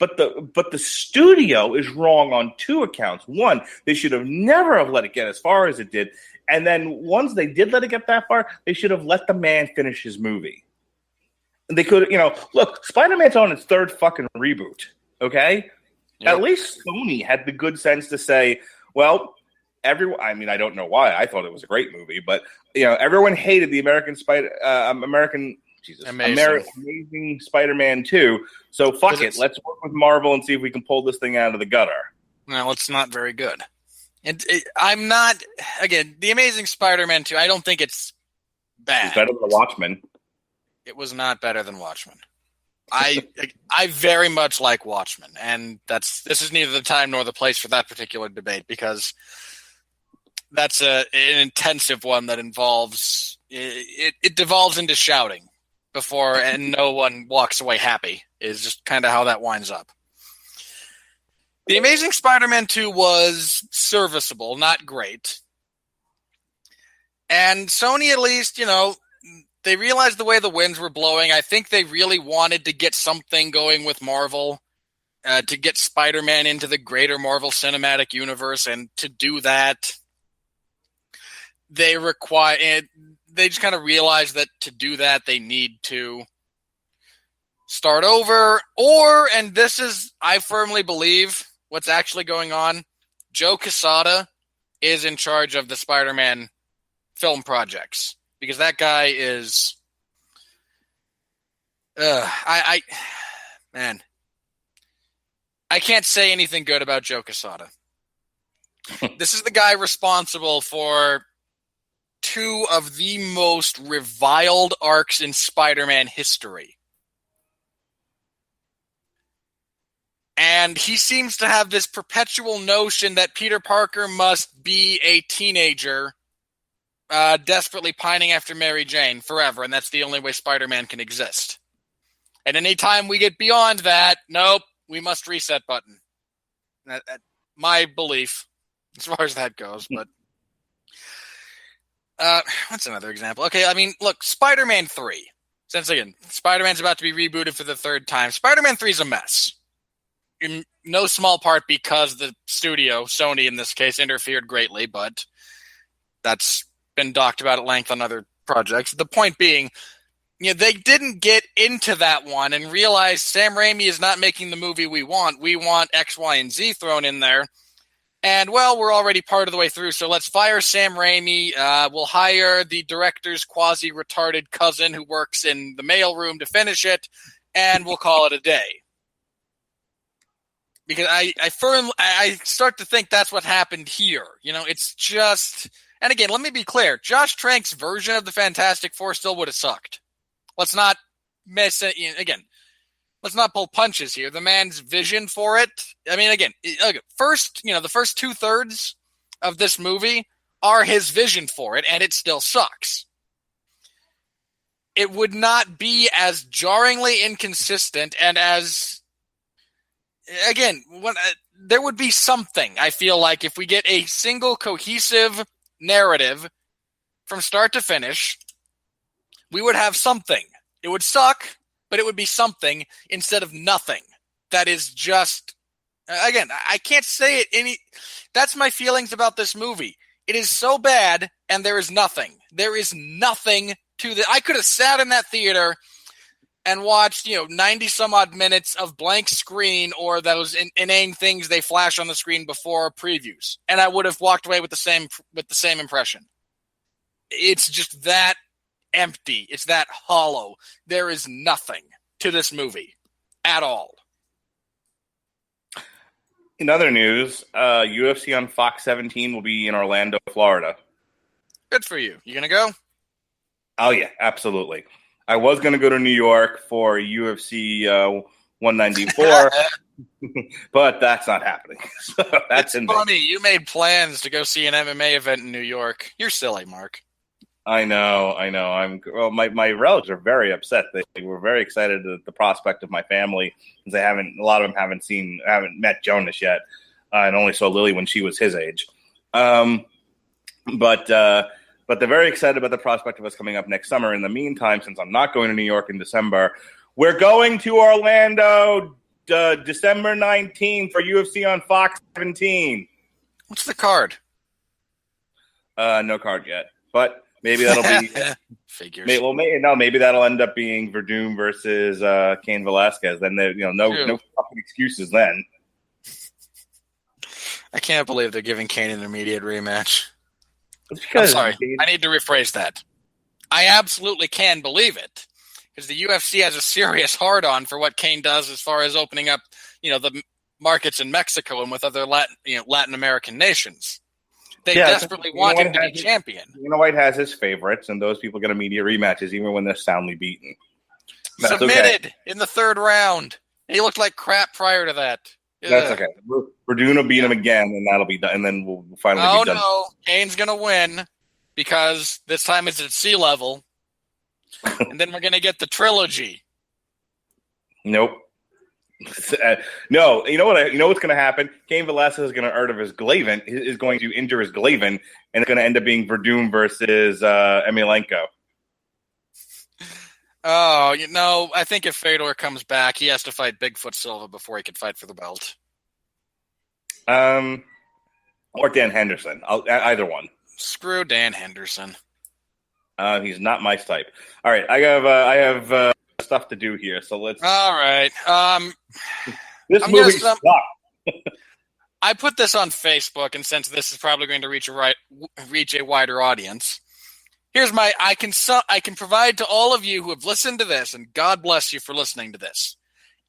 [SPEAKER 4] But the studio is wrong on two accounts. One, they should have never have let it get as far as it did. And then once they did let it get that far, they should have let the man finish his movie. They could, look, Spider-Man's on its third fucking reboot, okay? Yep. At least Sony had the good sense to say, well, I don't know why. I thought it was a great movie, but, everyone hated the Amazing Spider-Man 2, so fuck it. Let's work with Marvel and see if we can pull this thing out of the gutter.
[SPEAKER 3] No, it's not very good. I'm not, again, The Amazing Spider-Man 2, I don't think it's bad.
[SPEAKER 4] It's better than Watchmen.
[SPEAKER 3] It was not better than Watchmen. I very much like Watchmen, and this is neither the time nor the place for that particular debate, because that's an intensive one that involves, it devolves into shouting before, and no one walks away happy, is just kind of how that winds up. The Amazing Spider-Man 2 was serviceable, not great. And Sony, at least, they realized the way the winds were blowing. I think they really wanted to get something going with Marvel, to get Spider-Man into the greater Marvel Cinematic Universe. And to do that, they just kind of realized that to do that, they need to start over. And this is, I firmly believe, what's actually going on. Joe Quesada is in charge of the Spider-Man film projects, because that guy is, I can't say anything good about Joe Quesada. This is the guy responsible for two of the most reviled arcs in Spider-Man history. And he seems to have this perpetual notion that Peter Parker must be a teenager desperately pining after Mary Jane forever, and that's the only way Spider-Man can exist. And anytime we get beyond that, nope, we must reset button. My belief, as far as that goes. But what's another example? Okay, I mean, look, Spider-Man 3. Since, again, Spider-Man's about to be rebooted for the third time, Spider-Man 3 is a mess. In no small part because the studio, Sony in this case, interfered greatly, but that's been talked about at length on other projects. The point being, they didn't get into that one and realize Sam Raimi is not making the movie we want. We want X, Y, and Z thrown in there. And, well, we're already part of the way through, so let's fire Sam Raimi. We'll hire the director's quasi-retarded cousin who works in the mailroom to finish it, and we'll call it a day. Because I start to think that's what happened here. It's just, and again, let me be clear. Josh Trank's version of the Fantastic Four still would have sucked. Let's not miss it. Again, let's not pull punches here. The man's vision for it. I mean, again, the first 2/3 of this movie are his vision for it, and it still sucks. It would not be as jarringly inconsistent and as, again, there would be something, I feel like, if we get a single cohesive narrative from start to finish, we would have something. It would suck, but it would be something instead of nothing. That is just, again, I can't say it that's my feelings about this movie. It is so bad, and there is nothing. There is nothing to the. I could have sat in that theater and watched 90 some odd minutes of blank screen or those inane things they flash on the screen before previews, and I would have walked away with the same impression. It's just that empty. It's that hollow. There is nothing to this movie at all.
[SPEAKER 4] In other news, UFC on Fox 17 will be in Orlando, Florida.
[SPEAKER 3] Good for you. You gonna go?
[SPEAKER 4] Oh yeah, absolutely. I was going to go to New York for UFC 194, but that's not happening. So that's
[SPEAKER 3] it's funny. You made plans to go see an MMA event in New York. You're silly, Mark.
[SPEAKER 4] I know. My relatives are very upset. They were very excited at the prospect of my family, because a lot of them haven't met Jonas yet, and only saw Lily when she was his age. But they're very excited about the prospect of us coming up next summer. In the meantime, since I'm not going to New York in December, we're going to Orlando December 19th for UFC on Fox 17.
[SPEAKER 3] What's the card?
[SPEAKER 4] No card yet, but maybe that'll be
[SPEAKER 3] figures.
[SPEAKER 4] Maybe that'll end up being Verdum versus Cain Velasquez. Then no fucking excuses then.
[SPEAKER 3] I can't believe they're giving Cain an immediate rematch.
[SPEAKER 4] I'm
[SPEAKER 3] sorry. I need to rephrase that. I absolutely can believe it, because the UFC has a serious hard-on for what Cain does as far as opening up, the markets in Mexico and with other Latin American nations. They desperately want him to be champion.
[SPEAKER 4] White has his favorites, and those people get immediate rematches even when they're soundly beaten. That's
[SPEAKER 3] Submitted in the third round. He looked like crap prior to that.
[SPEAKER 4] That's okay. Verdun will beat him again, and that'll be done. And then we'll finally be done.
[SPEAKER 3] Oh, no. Cain's going to win, because this time it's at sea level. And then we're going to get the trilogy.
[SPEAKER 4] Nope. No. You know what's going to happen? Cain Velasquez is going to is going to injure his Glavin, and it's going to end up being Verdun versus Emelianenko.
[SPEAKER 3] Oh, I think if Fedor comes back, he has to fight Bigfoot Silva before he can fight for the belt.
[SPEAKER 4] Or Dan Henderson. Either one.
[SPEAKER 3] Screw Dan Henderson.
[SPEAKER 4] He's not my type. All right, I have stuff to do here, so let's.
[SPEAKER 3] All right.
[SPEAKER 4] This movie sucks.
[SPEAKER 3] I put this on Facebook, and since this is probably going to reach a wider audience, here's I can provide to all of you who have listened to this, and God bless you for listening to this.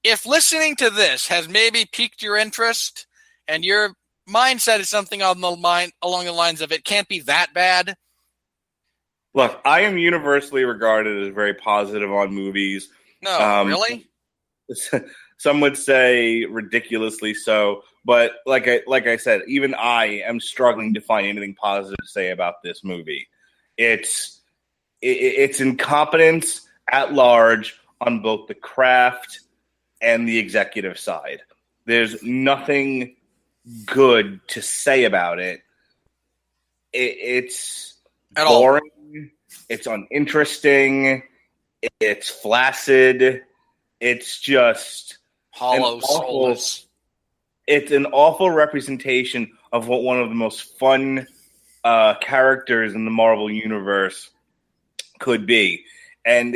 [SPEAKER 3] If listening to this has maybe piqued your interest, and your mindset is something along the lines of it can't be that bad.
[SPEAKER 4] Look, I am universally regarded as very positive on movies.
[SPEAKER 3] No, really?
[SPEAKER 4] Some would say ridiculously so, but like I said, even I am struggling to find anything positive to say about this movie. It's incompetence at large on both the craft and the executive side. There's nothing good to say about it. It's boring. It's uninteresting. It's flaccid. It's just
[SPEAKER 3] hollow, soulless.
[SPEAKER 4] It's an awful representation of what one of the most fun characters in the Marvel universe could be. And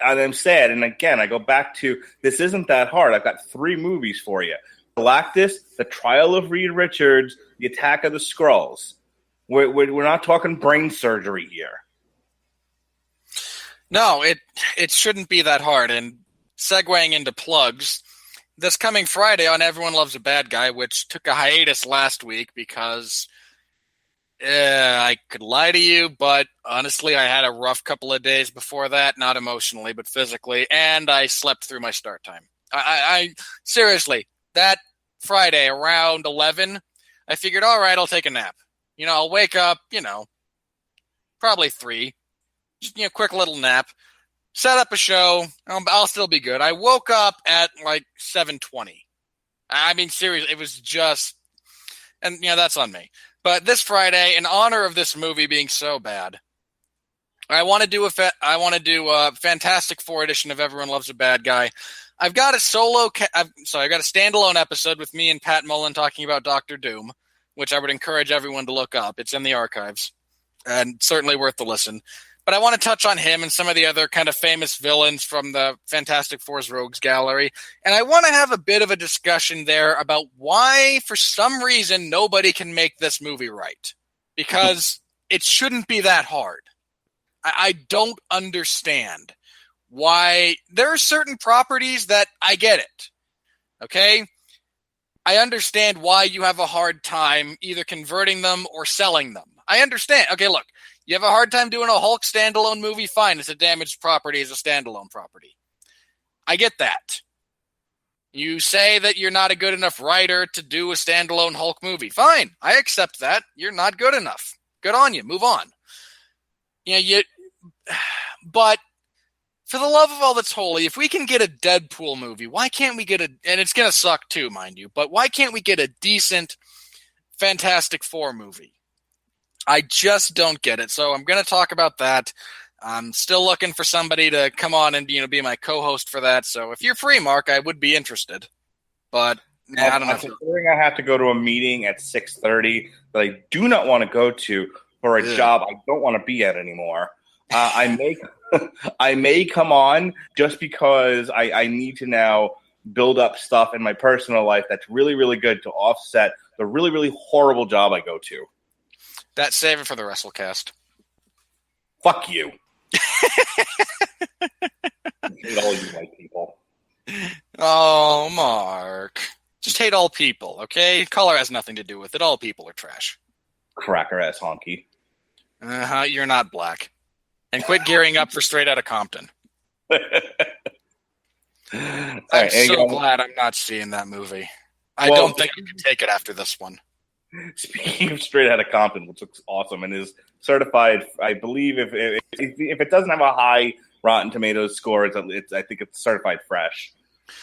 [SPEAKER 4] I'm sad. And again, I go back to, this isn't that hard. I've got 3 movies for you. Galactus, The Trial of Reed Richards, The Attack of the Skrulls. We're not talking brain surgery here.
[SPEAKER 3] No, it shouldn't be that hard. And segueing into plugs, this coming Friday on Everyone Loves a Bad Guy, which took a hiatus last week because I could lie to you, but honestly, I had a rough couple of days before that, not emotionally, but physically, and I slept through my start time. I seriously, that Friday around 11, I figured, all right, I'll take a nap. I'll wake up, probably 3. Just, quick little nap. Set up a show. I'll still be good. I woke up at like 7:20. I mean, seriously, it was just, and that's on me. But this Friday, in honor of this movie being so bad, I want to do a Fantastic Four edition of Everyone Loves a Bad Guy. I've got a I've got a standalone episode with me and Pat Mullen talking about Doctor Doom, which I would encourage everyone to look up. It's in the archives, and certainly worth the listen. But I want to touch on him and some of the other kind of famous villains from the Fantastic Four's Rogues Gallery. And I want to have a bit of a discussion there about why, for some reason, nobody can make this movie right. Because it shouldn't be that hard. I don't understand why there are certain properties that I get it. Okay? I understand why you have a hard time either converting them or selling them. I understand. Okay, look. You have a hard time doing a Hulk standalone movie? Fine, it's a damaged property as a standalone property. I get that. You say that you're not a good enough writer to do a standalone Hulk movie. Fine, I accept that. You're not good enough. Good on you. Move on. But for the love of all that's holy, if we can get a Deadpool movie, why can't we get and it's going to suck too, mind you, but why can't we get a decent Fantastic Four movie? I just don't get it. So I'm going to talk about that. I'm still looking for somebody to come on and be my co-host for that. So if you're free, Mark, I would be interested. But I don't know.
[SPEAKER 4] Considering I have to go to a meeting at 6:30 that I do not want to go to for a job I don't want to be at anymore. I may come on just because I need to now build up stuff in my personal life that's really, really good to offset the really, really horrible job I go to.
[SPEAKER 3] That's save it for the WrestleCast.
[SPEAKER 4] Fuck you. I hate all you white people.
[SPEAKER 3] Oh, Mark. Just hate all people, okay? Color has nothing to do with it. All people are trash.
[SPEAKER 4] Cracker ass honky.
[SPEAKER 3] You're not black. And quit gearing up for Straight Outta Compton. I'm so glad I'm not seeing that movie. I don't think I can take it after this one.
[SPEAKER 4] Speaking of Straight Outta Compton, which looks awesome and is certified, I believe if it doesn't have a high Rotten Tomatoes score, I think it's certified fresh.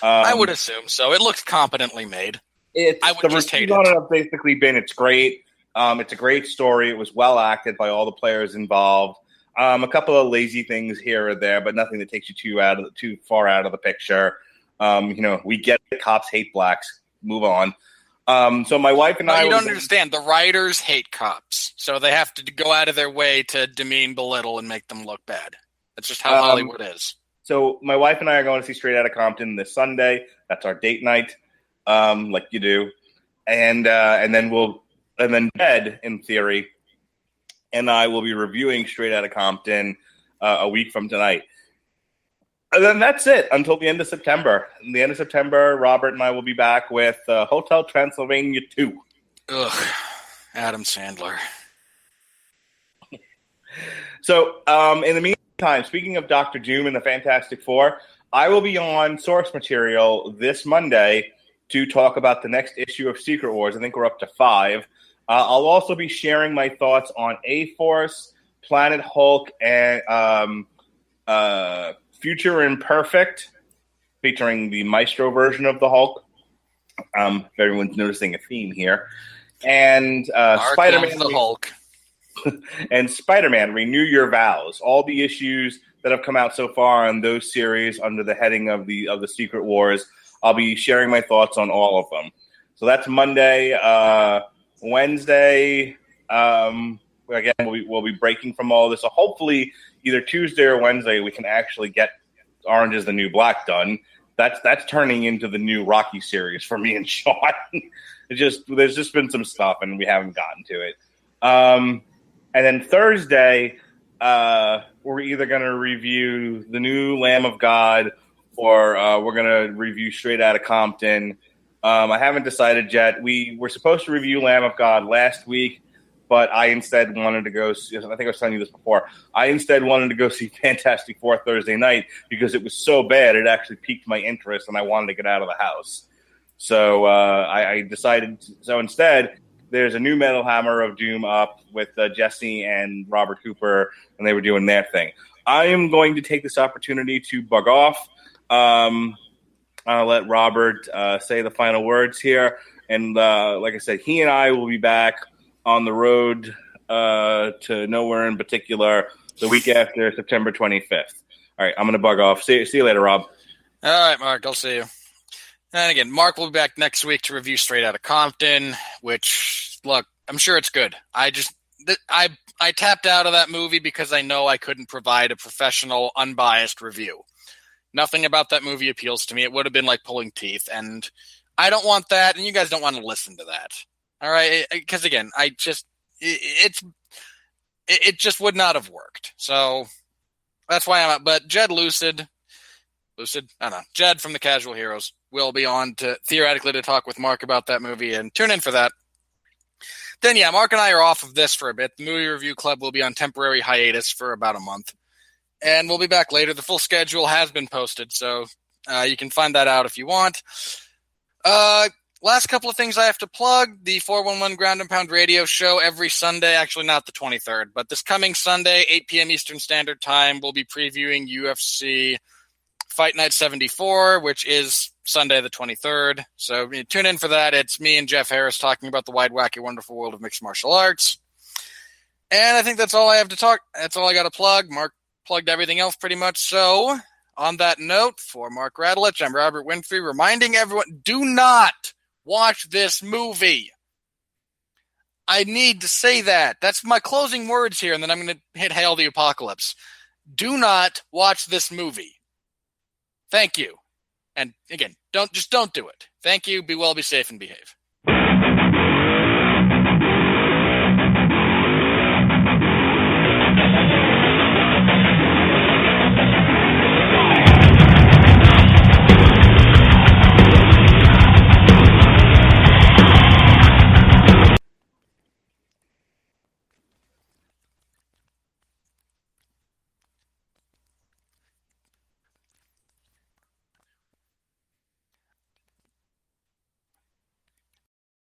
[SPEAKER 3] I would assume so. It looks competently made. I would just hate it.
[SPEAKER 4] Have basically been it's great. It's a great story. It was well acted by all the players involved. A couple of lazy things here or there, but nothing that takes you too far out of the picture. We get it. Cops hate blacks. Move on. So my wife and I...
[SPEAKER 3] You don't understand. The writers hate cops, so they have to go out of their way to demean, belittle, and make them look bad. That's just how Hollywood is.
[SPEAKER 4] So my wife and I are going to see Straight Outta Compton this Sunday. That's our date night, like you do, and then Ed, in theory, and I will be reviewing Straight Outta Compton a week from tonight. And then that's it until the end of September. In the end of September, Robert and I will be back with Hotel Transylvania 2.
[SPEAKER 3] Ugh, Adam Sandler.
[SPEAKER 4] So, in the meantime, speaking of Doctor Doom and the Fantastic Four, I will be on source material this Monday to talk about the next issue of Secret Wars. I think we're up to 5. I'll also be sharing my thoughts on A-Force, Planet Hulk, and Future Imperfect, featuring the Maestro version of the Hulk. If everyone's noticing a theme here. And Spider-Man
[SPEAKER 3] the Hulk.
[SPEAKER 4] and Spider-Man Renew Your Vows. All the issues that have come out so far on those series under the heading of the Secret Wars. I'll be sharing my thoughts on all of them. So that's Monday. Wednesday, again, we'll be breaking from all this. So hopefully either Tuesday or Wednesday we can actually get Orange is the New Black done. That's turning into the new Rocky series for me and Sean. There's just been some stuff and we haven't gotten to it. And then Thursday, we're either going to review the new Lamb of God or we're going to review Straight Outta Compton. I haven't decided yet. We were supposed to review Lamb of God last week, but I instead wanted to go. I think I was telling you this before. I instead wanted to go see Fantastic Four Thursday night because it was so bad it actually piqued my interest, and I wanted to get out of the house. So I decided. So instead, there's a new Metal Hammer of Doom up with Jesse and Robert Cooper, and they were doing their thing. I am going to take this opportunity to bug off. I'll let Robert say the final words here. And like I said, he and I will be back on the road to nowhere in particular the week after September 25th. All right, I'm going to bug off. See you later, Rob.
[SPEAKER 3] All right, Mark, I'll see you. And again, Mark will be back next week to review Straight Outta Compton, which, look, I'm sure it's good. I I tapped out of that movie because I know I couldn't provide a professional, unbiased review. Nothing about that movie appeals to me. It would have been like pulling teeth, and I don't want that, and you guys don't want to listen to that. All right? Because, again, it just would not have worked. So that's why I'm out. But Jed Lucid, I don't know, Jed from the Casual Heroes will be on theoretically to talk with Mark about that movie, and tune in for that. Then, yeah, Mark and I are off of this for a bit. The Movie Review Club will be on temporary hiatus for about a month. And we'll be back later. The full schedule has been posted, so you can find that out if you want. Last couple of things I have to plug. The 411 Ground and Pound radio show every Sunday. Actually, not the 23rd, but this coming Sunday, 8 p.m. Eastern Standard Time, we'll be previewing UFC Fight Night 74, which is Sunday the 23rd. So tune in for that. It's me and Jeff Harris talking about the wide, wacky, wonderful world of mixed martial arts. And I think that's all I have to talk. That's all I got to plug. Mark plugged everything else pretty much. So on that note, for Mark Radulich, I'm Robert Winfree, reminding everyone, do not watch this movie. I need to say that. That's my closing words here, and then I'm going to hit Hail the Apocalypse. Do not watch this movie. Thank you. And again, don't do it. Thank you. Be well, be safe, and behave.